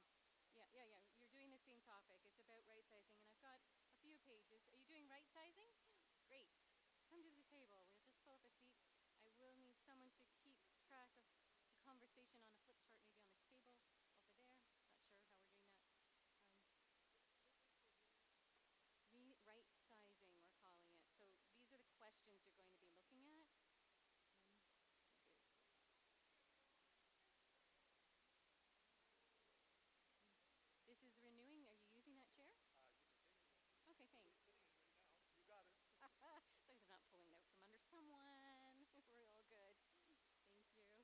You're doing the same topic. It's about right sizing, and I've got a few pages. Are you doing right sizing? Great. Come to the table. We'll just pull up a seat. I will need someone to keep track of the conversation on a flip chart, maybe on the table over there. Not sure how we're doing that. Right sizing, we're calling it. So these are the questions you're going to be looking at. This is renewing. Are you using that chair? Okay, thanks. You got it. As long as I'm not pulling out from under someone. We're all good. Thank you.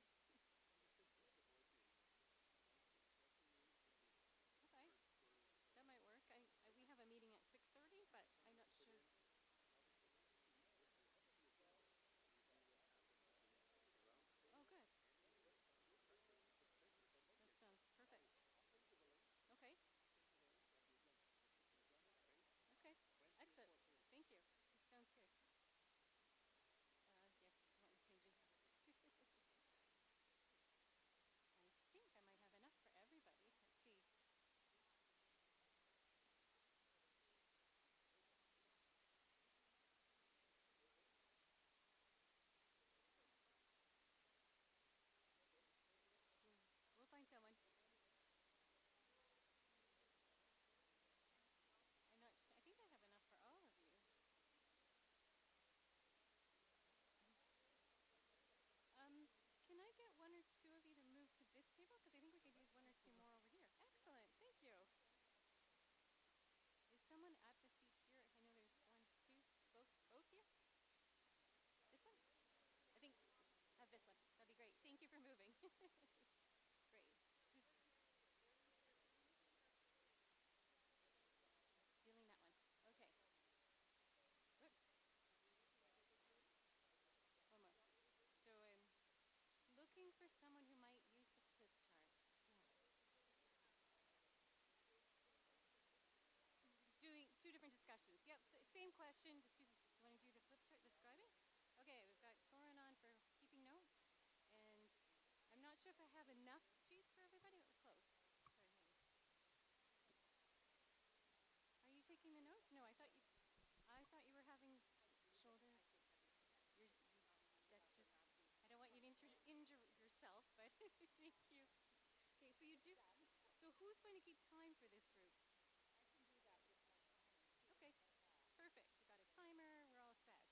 Okay. That might work. We have a meeting at 6:30, but I'm not sure. Oh, good. That sounds perfect. Okay. Okay. Excellent. Thank you. Sounds good. Yes, what pages? I think I might have enough for everybody. Let's see. We'll find someone. I'm not sure. I think I have enough for all of you. Can I get one or two of you to move to this table? Because I think we could use one or two more over here. Excellent. Thank you. Is someone at the seat here? I know there's one, two, both here? This one? I think have this one. That'd be great. Thank you for moving. Great. Stealing that one. Okay. Whoops. One more. So I'm looking for someone who might use the flip chart. Doing two different discussions. Yep, same question. Just you want to do the flip chart describing? Okay, we've got Torin on for keeping notes, and I'm not sure if I have enough sheets for everybody, but we're close. Sorry, are you taking the notes? No, I thought you were having shoulder. That's just. I don't want you to injure yourself, but thank you. Okay, so you do. So who's going to keep time for this group? Okay, perfect. We got a timer. We're all set.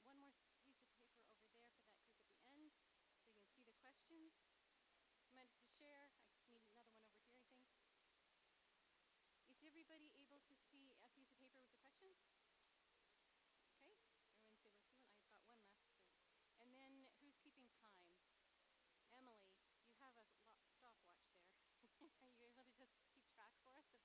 One more piece of paper over there for that group at the end, so you can see the questions. You might have to share. I just need another one over here, I think. Is everybody able to see a piece of paper with the questions? Okay. Everyone's able to see one. I've got one left. And then who's keeping time? Emily, you have a stopwatch there. Are you able to just keep track for us of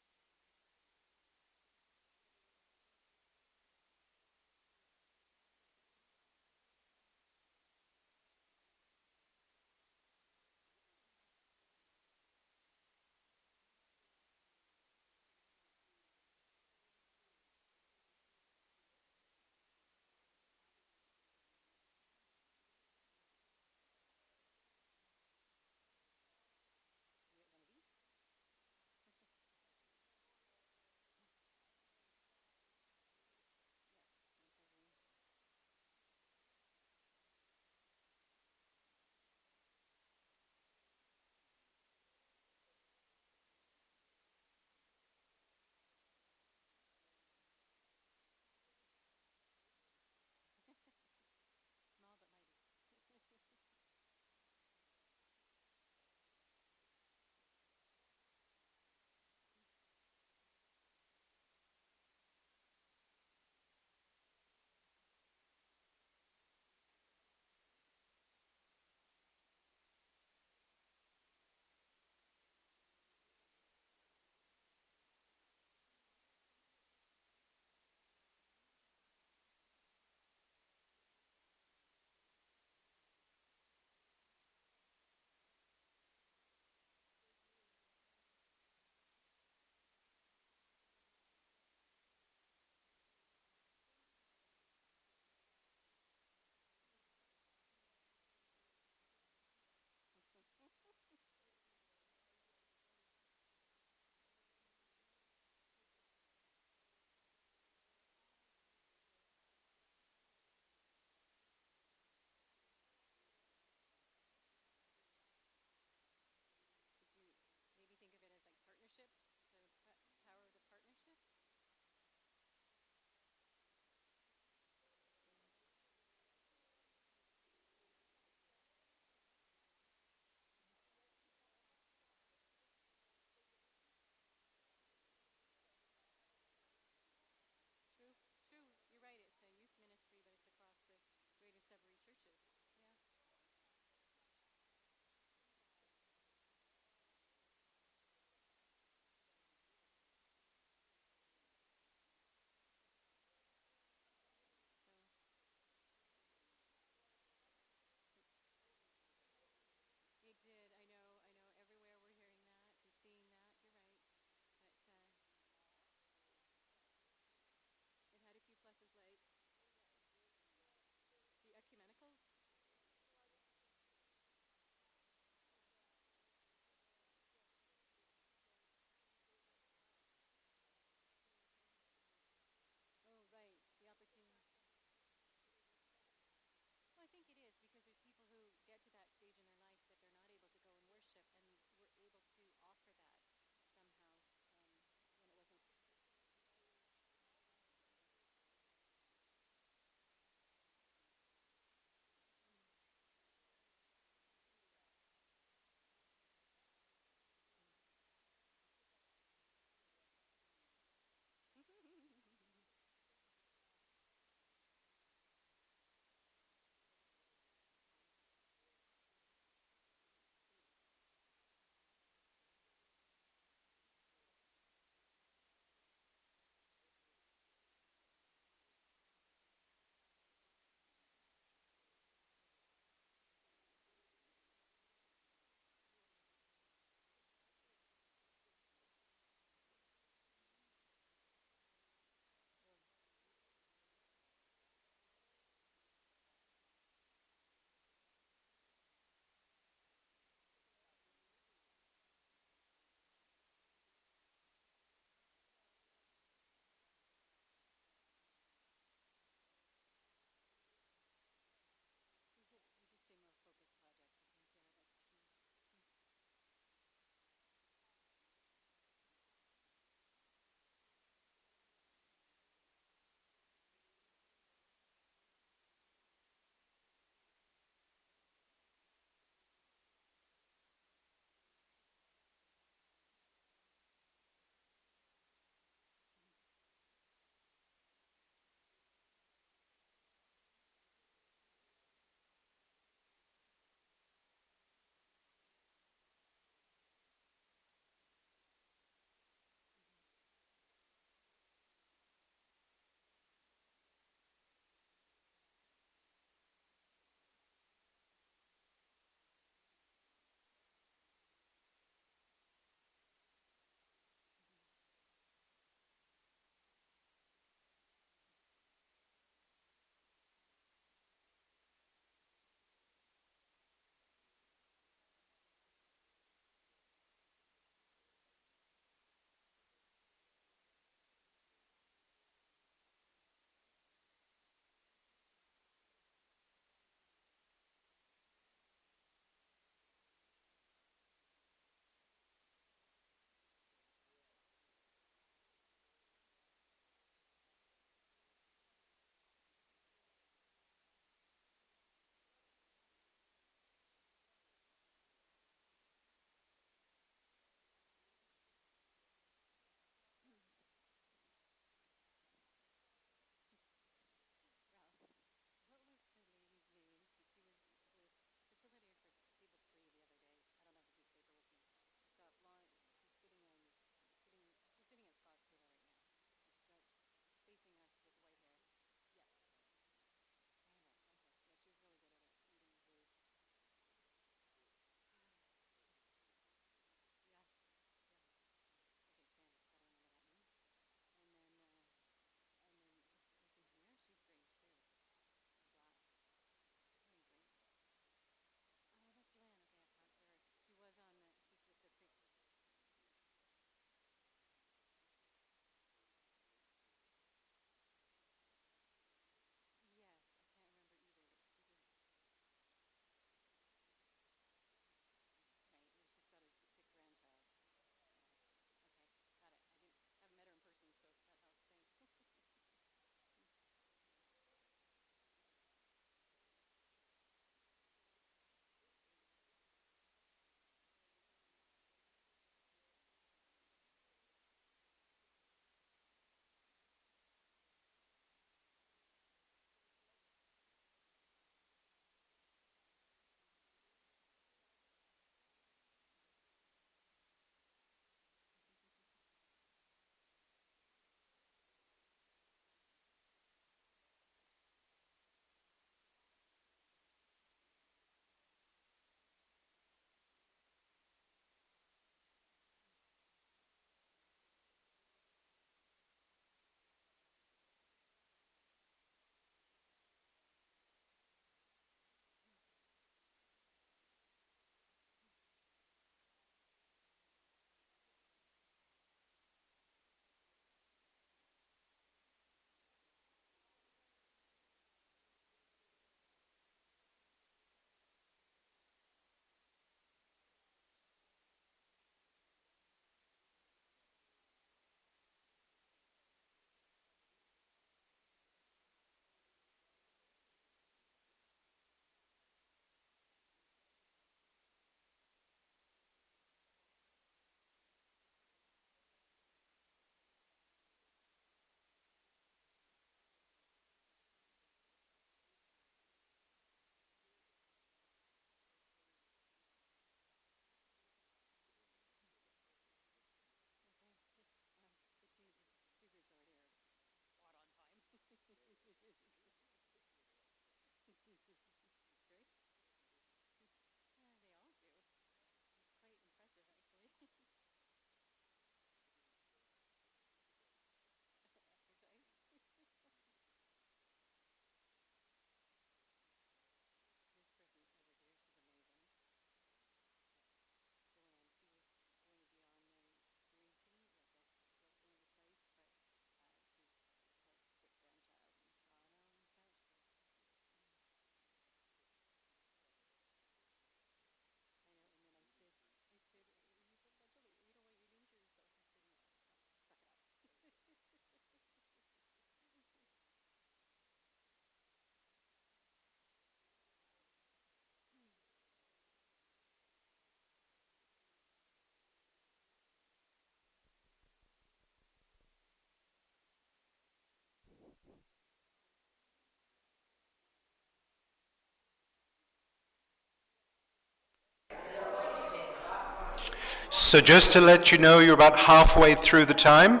So just to let you know, you're about halfway through the time.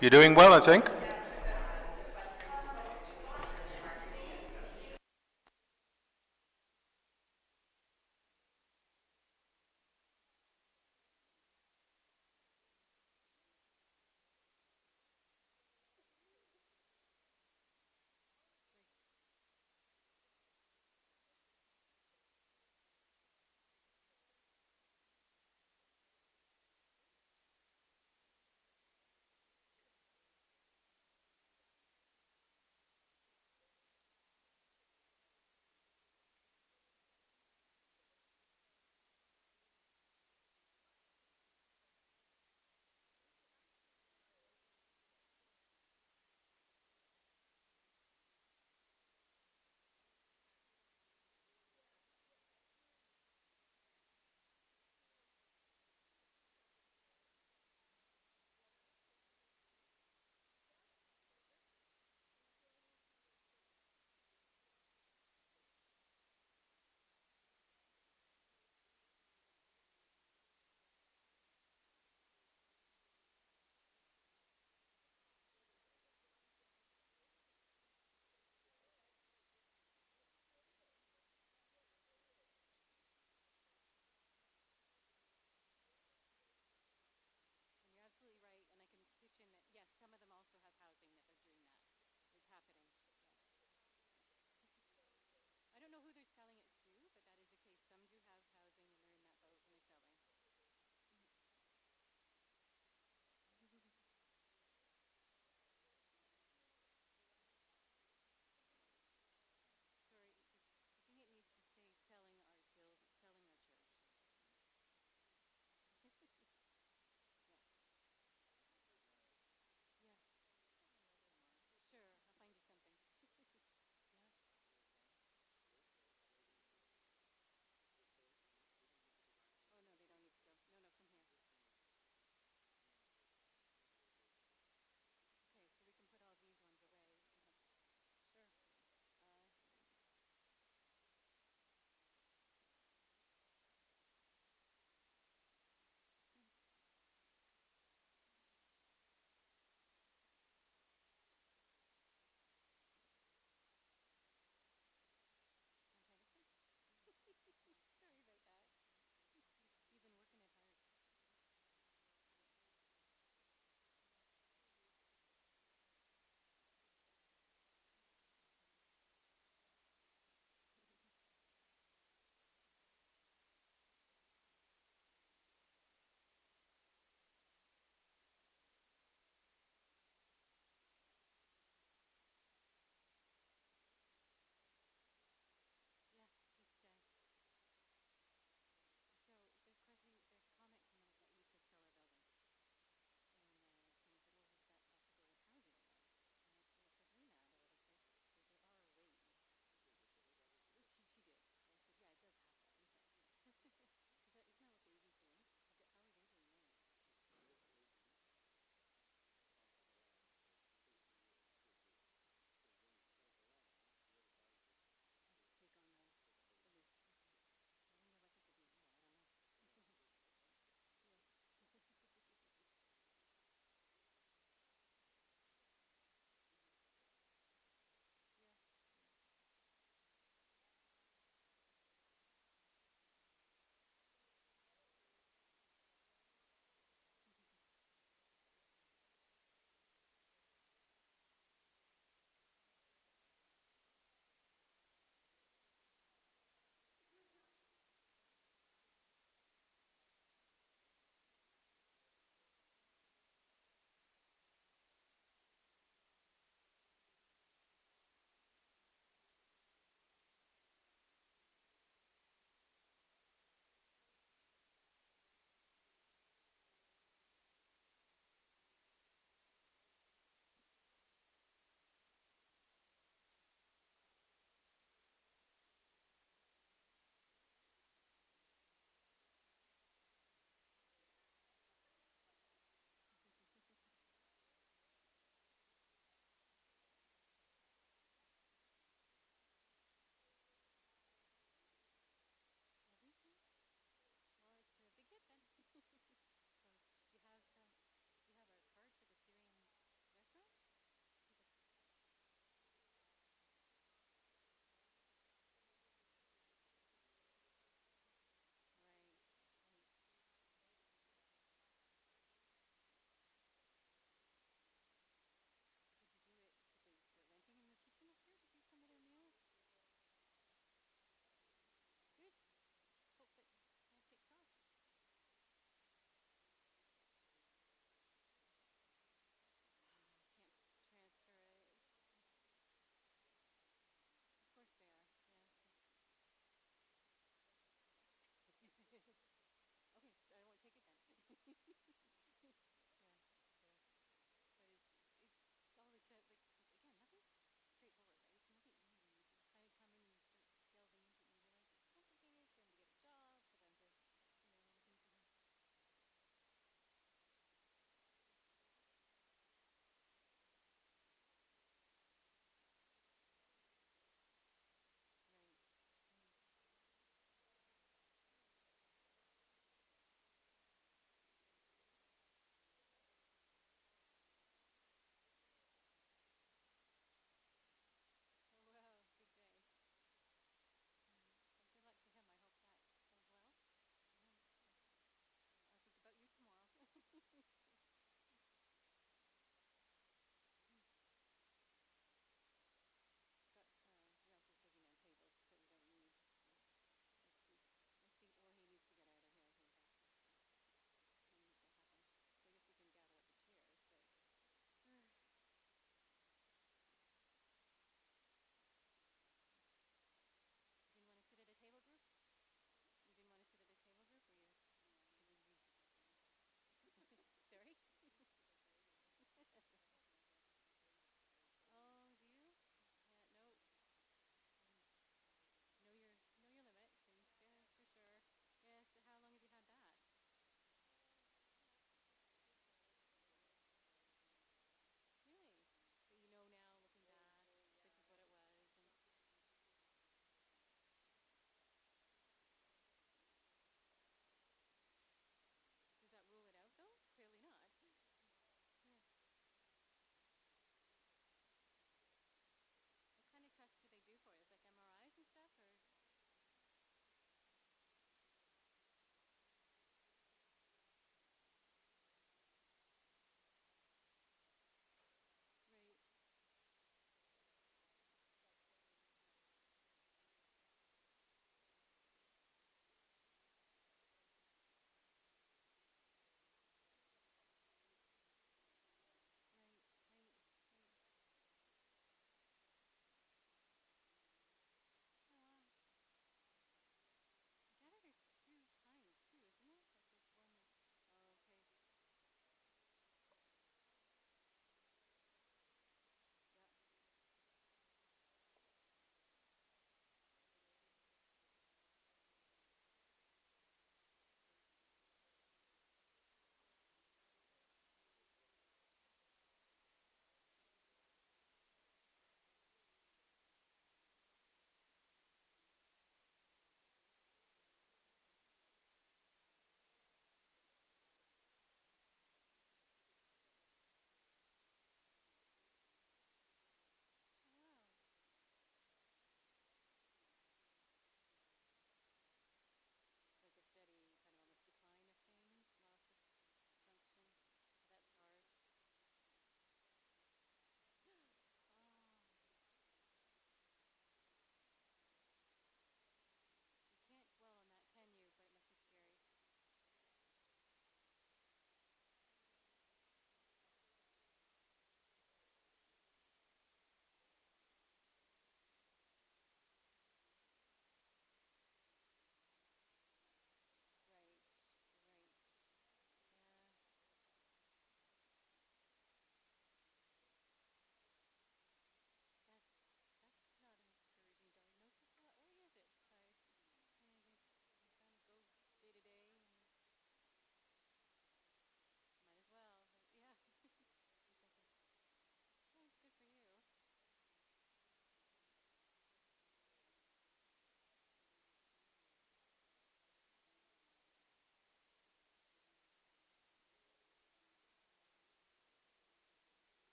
You're doing well, I think.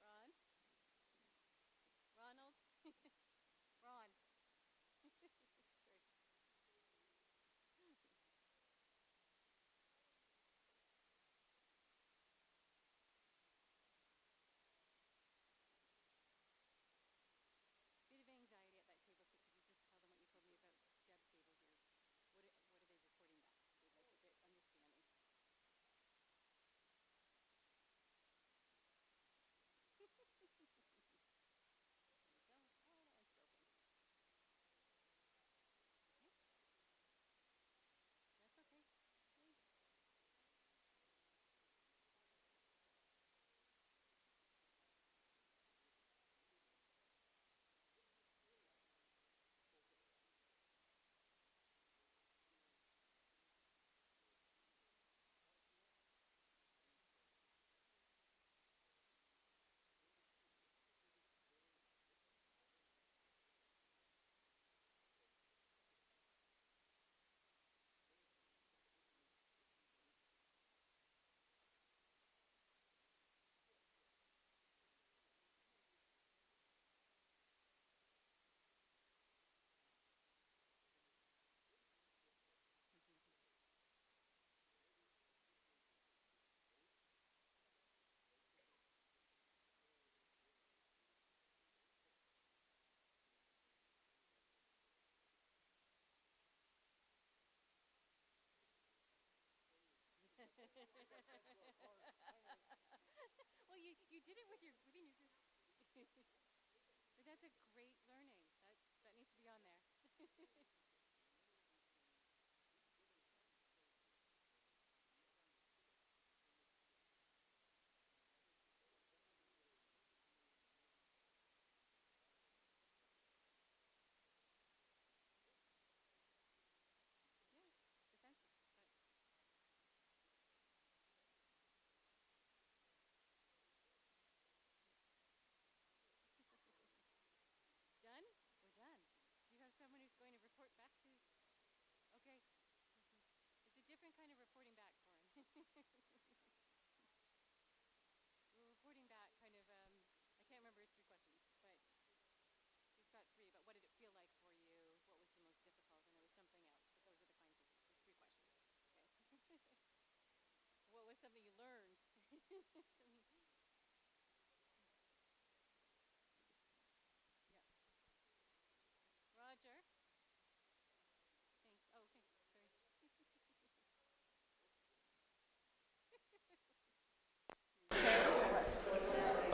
Ron? Ronald? Ron? Sorry. Bit of anxiety at that table, so could you just tell them what you told me about Deb's table here? What are they reporting back? They'd like a bit understanding. There we go. Oh, that one's broken. Okay. That's okay. Okay. Well, you did it with your within your group. But that's a great learning. That needs to be on there. Yeah, defensive, but done? We're done. Do you have someone who's going to report back to? Okay. It's a different kind of reporting back, Corin. We're reporting back kind of, I can't remember his 3 questions, but he's got 3. But what did it feel like for you? What was the most difficult? And there was something else, but those are the kinds of, there's 3 questions. Okay. What was something you learned? Yeah. Roger. Thanks. Oh, okay.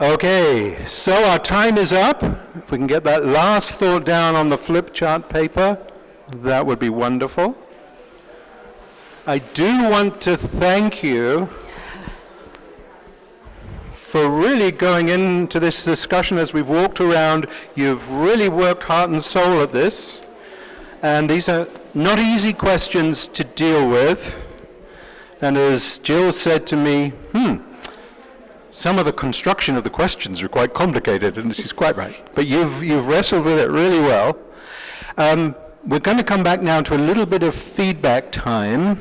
Sorry. Okay, so our time is up. If we can get that last thought down on the flip chart paper, that would be wonderful. I do want to thank you for really going into this discussion as we've walked around. You've really worked heart and soul at this. And these are not easy questions to deal with. And as Jill said to me, some of the construction of the questions are quite complicated, and she's quite right. But you've wrestled with it really well. We're going to come back now to a little bit of feedback time.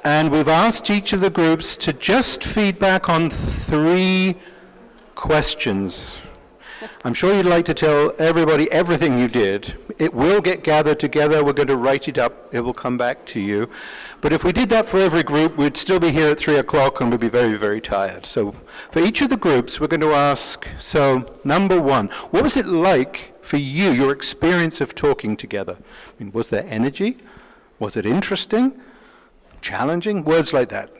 And we've asked each of the groups to just feedback on 3 questions. I'm sure you'd like to tell everybody everything you did. It will get gathered together. We're going to write it up. It will come back to you. But if we did that for every group, we'd still be here at 3 o'clock and we'd be very, very tired. So for each of the groups, we're going to ask, so number 1, what was it like for you, your experience of talking together? I mean, was there energy? Was it interesting? Challenging? Words like that.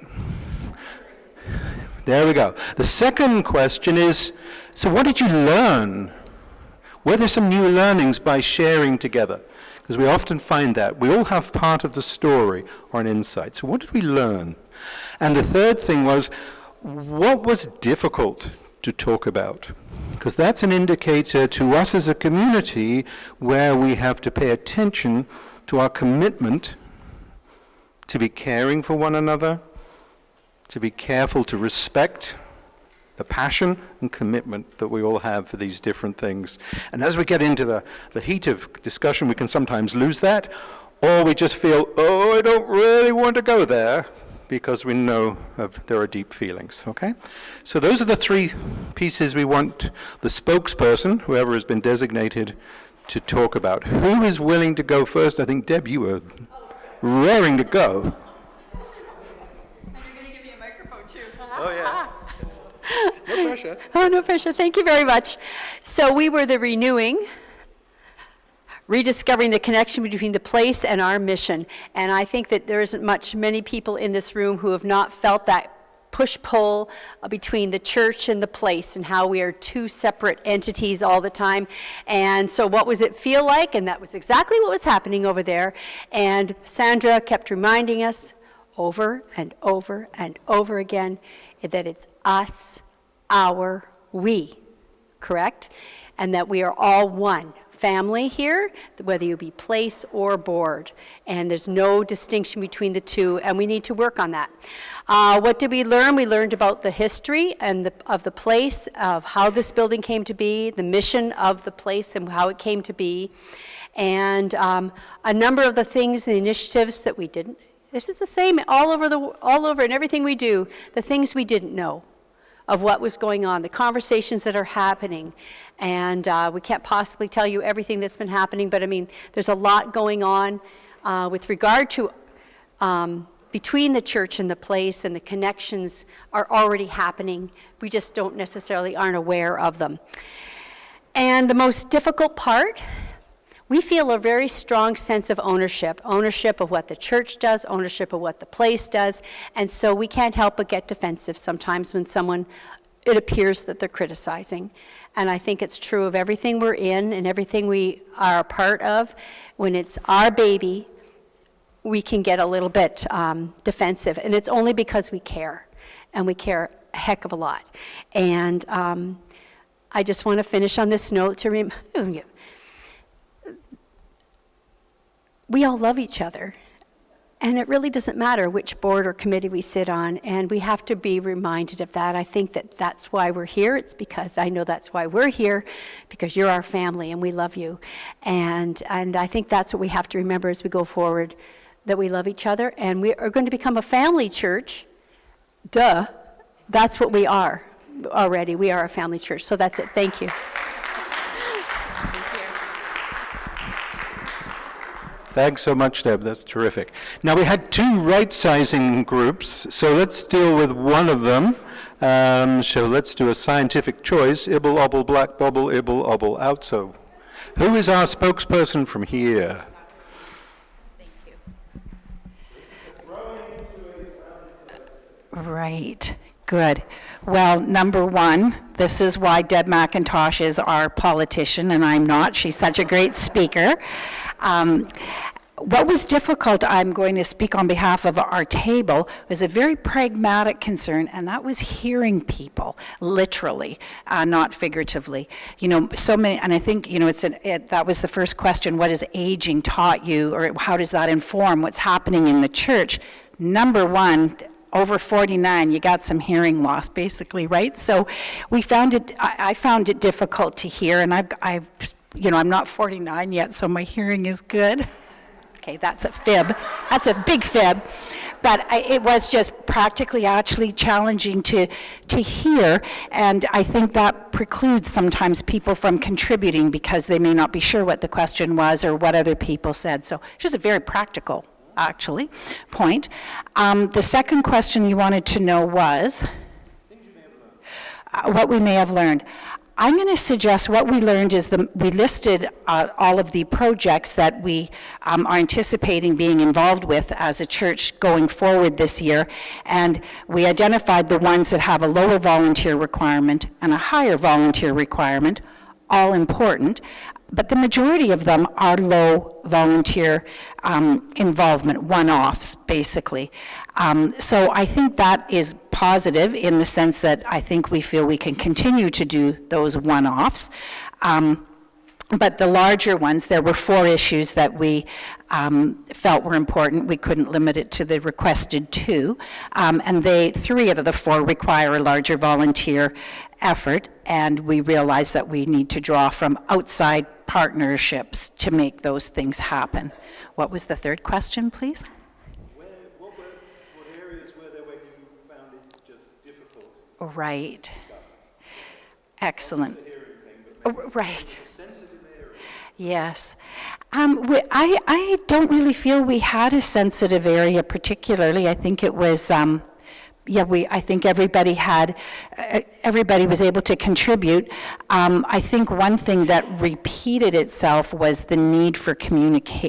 There we go. The second question is, so what did you learn? Were there some new learnings by sharing together? Because we often find that. We all have part of the story or an insight. So what did we learn? And the third thing was, what was difficult to talk about? Because that's an indicator to us as a community where we have to pay attention to our commitment to be caring for one another, to be careful to respect the passion and commitment that we all have for these different things. And as we get into the heat of discussion, we can sometimes lose that, or we just feel, oh, I don't really want to go there. because we know there are deep feelings, okay? So those are the three pieces we want the spokesperson, whoever has been designated, to talk about. Who is willing to go first? I think, Deb, you were raring to go. And you're going to give me a microphone, too. Oh, yeah. No pressure. Oh, no pressure. Thank you very much. So we were the renewing, rediscovering the connection between the place and our mission. And I think that there isn't many people in this room who have not felt that push-pull between the church and the place, and how we are two separate entities all the time. And so what was it feel like? And that was exactly what was happening over there. And Sandra kept reminding us over and over and over again that it's us, our, we, correct? And that we are all one family here, whether you be place or board. And there's no distinction between the two, and we need to work on that. What did we learn? We learned about the history and of the place, of how this building came to be, the mission of the place and how it came to be, and a number of the things, the initiatives that we didn't. This is the same all over in everything we do, the things we didn't know of what was going on, the conversations that are happening. And we can't possibly tell you everything that's been happening, but I mean, there's a lot going on with regard to between the church and the place, and the connections are already happening. We just don't necessarily aren't aware of them. And the most difficult part, we feel a very strong sense of ownership of what the church does, ownership of what the place does, and so we can't help but get defensive sometimes when it appears that they're criticizing. And I think it's true of everything we're in and everything we are a part of. When it's our baby, we can get a little bit defensive, and it's only because we care, and we care a heck of a lot. And I just want to finish on this note to remind you. We all love each other, and it really doesn't matter which board or committee we sit on, and we have to be reminded of that. I think that that's why we're here. It's because I know that's why we're here, because you're our family and we love you. And I think that's what we have to remember as we go forward, that we love each other, and we are going to become a family church. Duh. That's what we are already. We are a family church. So that's it. Thank you. Thanks so much, Deb. That's terrific. Now, we had two right-sizing groups, so let's deal with one of them. So let's do a scientific choice. Ibble, obble, black bubble, ibble, obble, out. So who is our spokesperson from here? Thank you. Right. Good. Well, number one, this is why Deb McIntosh is our politician, and I'm not. She's such a great speaker. What was difficult, I'm going to speak on behalf of our table, was a very pragmatic concern, and that was hearing people, literally, not figuratively. You know, so many, and I think, you know, that was the first question, what has aging taught you, or how does that inform what's happening in the church? Number one, over 49, you got some hearing loss, basically, right? So we found it, I found it difficult to hear, and I've you know, I'm not 49 yet, so my hearing is good. Okay, that's a fib. That's a big fib. But it was just practically actually challenging to hear, and I think that precludes sometimes people from contributing because they may not be sure what the question was or what other people said. So just a very practical, actually, point. The second question you wanted to know was what we may have learned. I'm going to suggest what we learned is we listed all of the projects that we are anticipating being involved with as a church going forward this year, and we identified the ones that have a lower volunteer requirement and a higher volunteer requirement, all important, but the majority of them are low volunteer involvement, one-offs, basically. So I think that is positive in the sense that I think we feel we can continue to do those one-offs. But the larger ones, there were 4 issues that we felt were important. We couldn't limit it to the requested 2. And 3 out of the 4 require a larger volunteer effort, and we realize that we need to draw from outside partnerships to make those things happen. What was the third question, please? What areas were Right. Excellent. Right. Yes. I don't really feel we had a sensitive area particularly. I think it was, I think everybody was able to contribute. I think one thing that repeated itself was the need for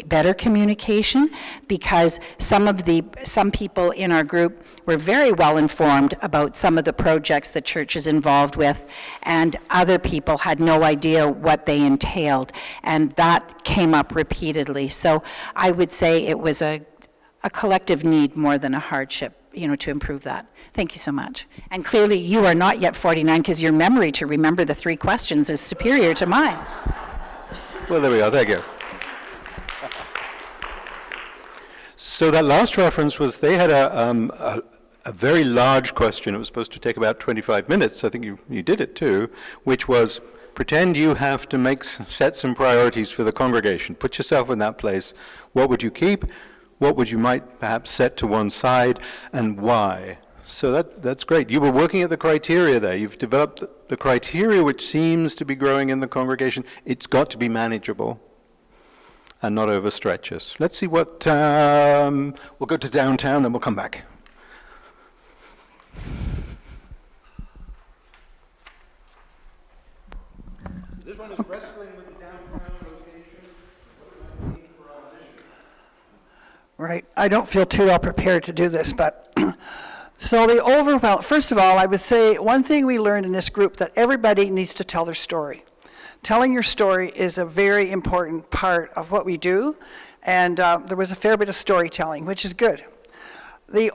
better communication, because some people in our group were very well informed about some of the projects the church is involved with, and other people had no idea what they entailed, and that came up repeatedly. So I would say it was a collective need more than a hardship, to improve that. Thank you so much. And clearly you are not yet 49, because your memory to remember the 3 questions is superior to mine. Well, there we are. There you go. So that last reference was, they had a very large question. It was supposed to take about 25 minutes. I think you did it too, which was, pretend you have to set some priorities for the congregation. Put yourself in that place. What would you keep? What would you might perhaps set to one side, and why? So that's great. You were working at the criteria there. You've developed the criteria which seems to be growing in the congregation. It's got to be manageable and not overstretch us. Let's see what, we'll go to downtown, then we'll come back. So this one is wrestling with the downtown location. What does that mean for our mission? Right. I don't feel too well prepared to do this, but so the overwhelm. First of all, I would say one thing we learned in this group, that everybody needs to tell their story. Telling your story is a very important part of what we do, and there was a fair bit of storytelling, which is good. We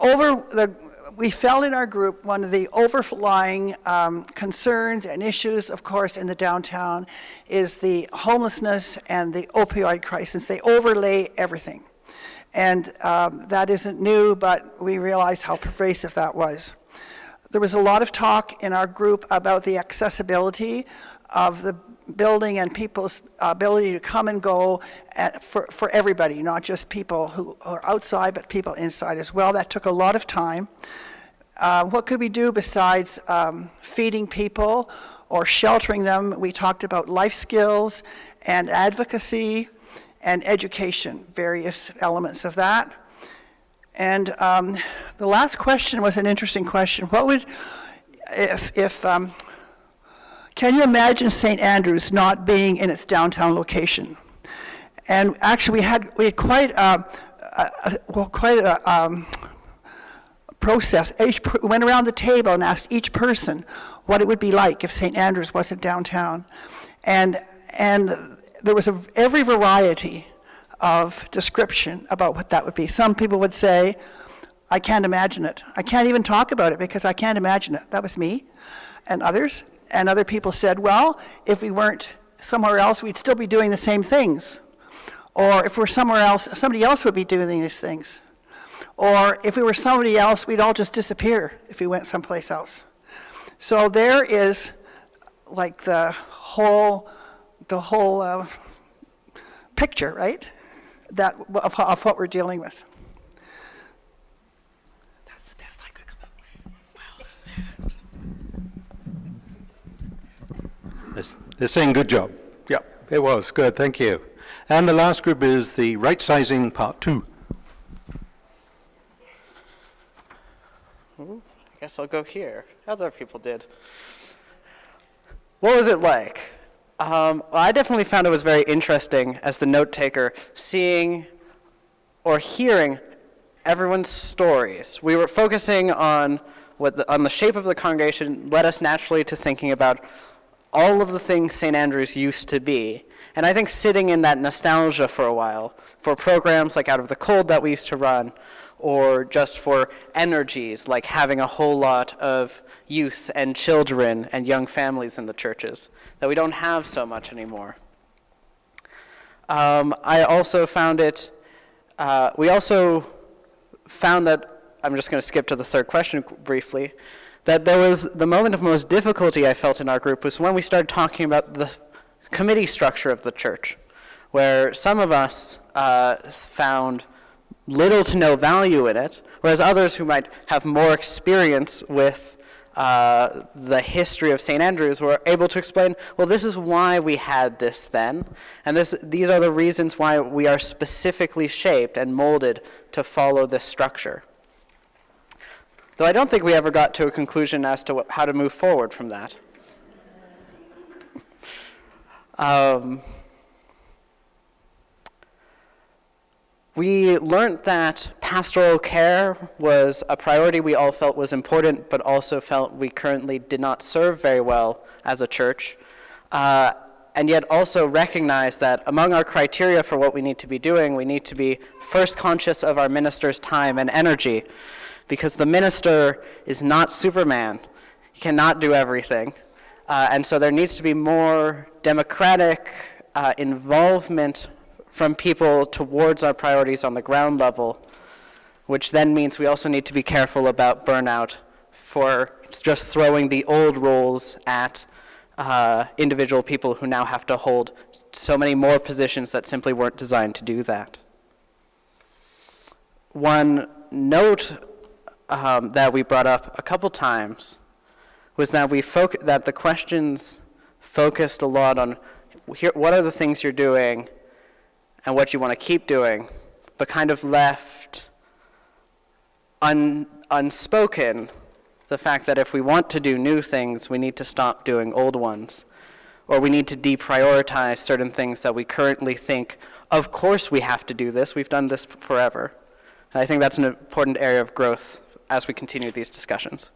felt in our group one of the overlying concerns and issues, of course, in the downtown is the homelessness and the opioid crisis. They overlay everything. And that isn't new, but we realized how pervasive that was. There was a lot of talk in our group about the accessibility of the building and people's ability to come and go for everybody, not just people who are outside, but people inside as well. That took a lot of time. What could we do besides feeding people or sheltering them? We talked about life skills and advocacy and education, various elements of that. And the last question was an interesting question. What would, can you imagine St. Andrews not being in its downtown location? And actually we had quite a process. We went around the table and asked each person what it would be like if St. Andrews wasn't downtown. And there was every variety of description about what that would be. Some people would say, I can't imagine it. I can't even talk about it because I can't imagine it. That was me and others. And other people said, well, if we weren't somewhere else, we'd still be doing the same things. Or if we're somewhere else, somebody else would be doing these things. Or if we were somebody else, we'd all just disappear if we went someplace else. So there is like the whole picture, right? Of what we're dealing with. That's the best I could come up with. They're saying good job. Yeah, it was good. Thank you. And the last group is the right sizing part 2. I guess I'll go here. Other people did. What was it like? Well, I definitely found it was very interesting as the note taker, seeing or hearing everyone's stories. We were focusing on the shape of the congregation, led us naturally to thinking about all of the things St. Andrews used to be. And I think sitting in that nostalgia for a while, for programs like Out of the Cold that we used to run, or just for energies like having a whole lot of youth and children and young families in the churches that we don't have so much anymore. I also found we also found that, I'm just going to skip to the third question briefly, that there was the moment of most difficulty I felt in our group was when we started talking about the committee structure of the church, where some of us found little to no value in it, whereas others who might have more experience with the history of St. Andrews, we're able to explain, well, this is why we had this then, and these are the reasons why we are specifically shaped and molded to follow this structure. Though I don't think we ever got to a conclusion as to how to move forward from that. We learned that pastoral care was a priority we all felt was important, but also felt we currently did not serve very well as a church, and yet also recognize that among our criteria for what we need to be doing, we need to be first conscious of our minister's time and energy, because the minister is not Superman. He cannot do everything. And so there needs to be more democratic involvement from people towards our priorities on the ground level, which then means we also need to be careful about burnout for just throwing the old roles at individual people who now have to hold so many more positions that simply weren't designed to do that. One note that we brought up a couple times was that that the questions focused a lot on what are the things you're doing and what you want to keep doing, but kind of left unspoken the fact that if we want to do new things, we need to stop doing old ones, or we need to deprioritize certain things that we currently think, of course we have to do this, we've done this forever. And I think that's an important area of growth as we continue these discussions.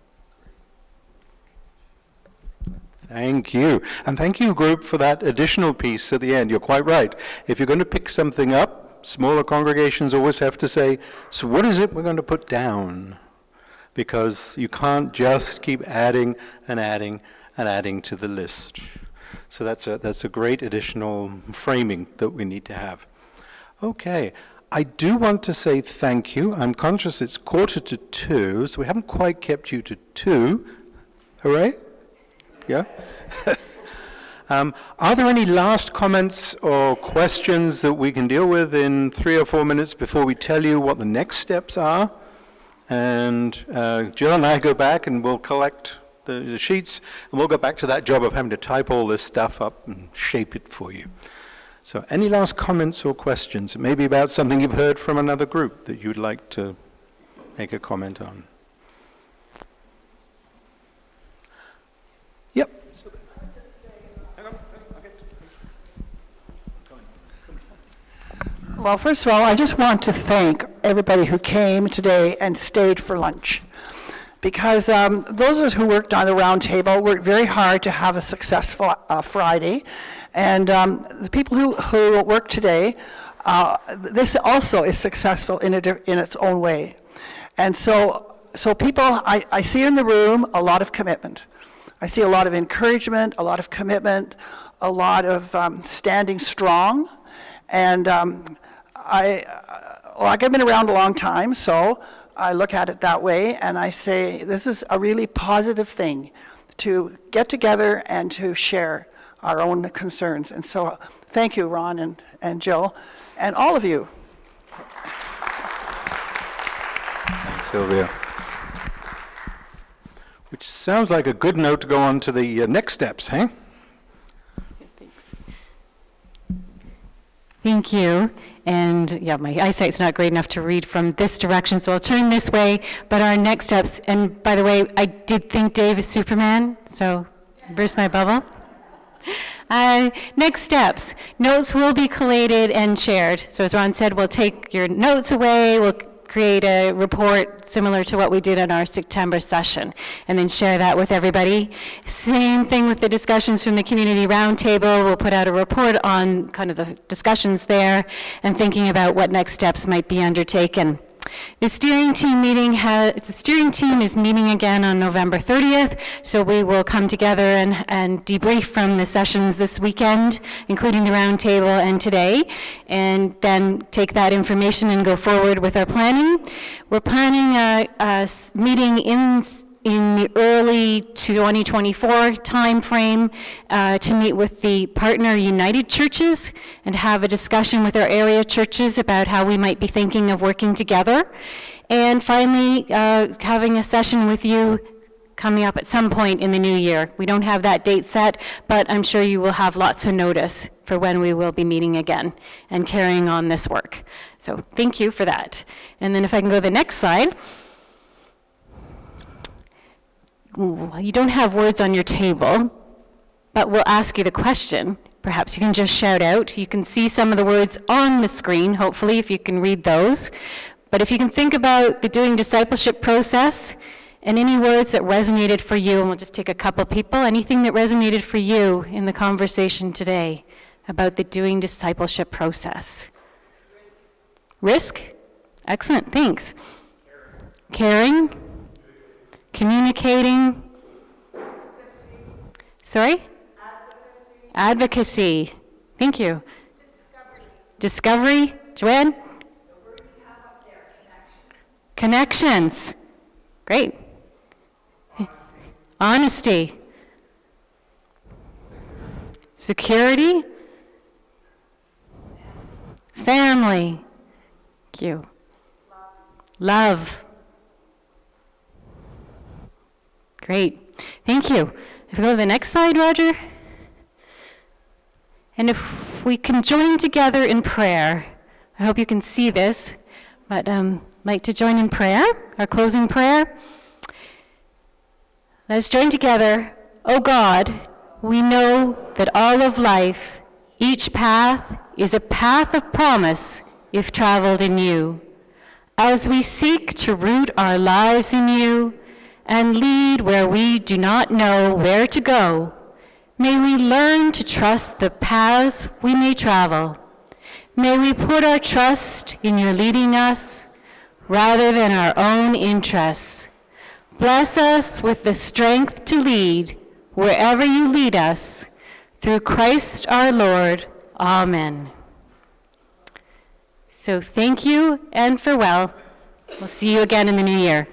Thank you. And thank you, group, for that additional piece at the end. You're quite right. If you're going to pick something up, smaller congregations always have to say, so what is it we're going to put down? Because you can't just keep adding and adding and adding to the list. So that's a great additional framing that we need to have. Okay. I do want to say thank you. I'm conscious it's 1:45, so we haven't quite kept you to 2. Hooray? Yeah? Are there any last comments or questions that we can deal with in 3 or 4 minutes before we tell you what the next steps are? And Jill and I go back and we'll collect the sheets, and we'll go back to that job of having to type all this stuff up and shape it for you. So any last comments or questions? Maybe about something you've heard from another group that you'd like to make a comment on. Yep. Well, first of all, I just want to thank everybody who came today and stayed for lunch. Because those of us who worked on the round table worked very hard to have a successful Friday. And the people who work today, this also is successful in its own way. And so people, I see in the room a lot of commitment. I see a lot of encouragement, a lot of commitment, a lot of standing strong. And I've been around a long time, so I look at it that way, and I say this is a really positive thing to get together and to share our own concerns. And so thank you, Ron and Jill, and all of you. Thanks, Sylvia. Which sounds like a good note to go on to the next steps, hey? Thank you. And yeah, my eyesight's not great enough to read from this direction, so I'll turn this way. But our next steps, and by the way, I did think Dave is Superman, so burst my bubble. Next steps, notes will be collated and shared. So as Ron said, we'll take your notes away, we'll create a report similar to what we did in our September session, and then share that with everybody. Same thing with the discussions from the community roundtable. We'll put out a report on kind of the discussions there and thinking about what next steps might be undertaken. The steering team is meeting again on November 30th, so we will come together and debrief from the sessions this weekend, including the roundtable and today, and then take that information and go forward with our planning. We're planning a meeting in the early 2024 timeframe to meet with the partner United Churches and have a discussion with our area churches about how we might be thinking of working together. And finally, having a session with you coming up at some point in the new year. We don't have that date set, but I'm sure you will have lots of notice for when we will be meeting again and carrying on this work. So thank you for that. And then if I can go to the next slide. You don't have words on your table, but we'll ask you the question. Perhaps you can just shout out. You can see some of the words on the screen, hopefully, if you can read those. But if you can think about the doing discipleship process and any words that resonated for you, and we'll just take a couple people, anything that resonated for you in the conversation today about the doing discipleship process. Risk? Excellent, thanks. Caring? Communicating? Sorry? Advocacy. Thank you. Discovery. Joanne? The word you have up there, connections. Great. Honesty. Security. Family. Thank you. Love. Great. Thank you. If we go to the next slide, Roger. And if we can join together in prayer, I hope you can see this, but I'd like to join in prayer, our closing prayer. Let us join together. O God, we know that all of life, each path, is a path of promise if traveled in you. As we seek to root our lives in you and lead where we do not know where to go, may we learn to trust the paths we may travel. May we put our trust in your leading us rather than our own interests. Bless us with the strength to lead wherever you lead us. Through Christ our Lord. Amen. So thank you and farewell. We'll see you again in the new year.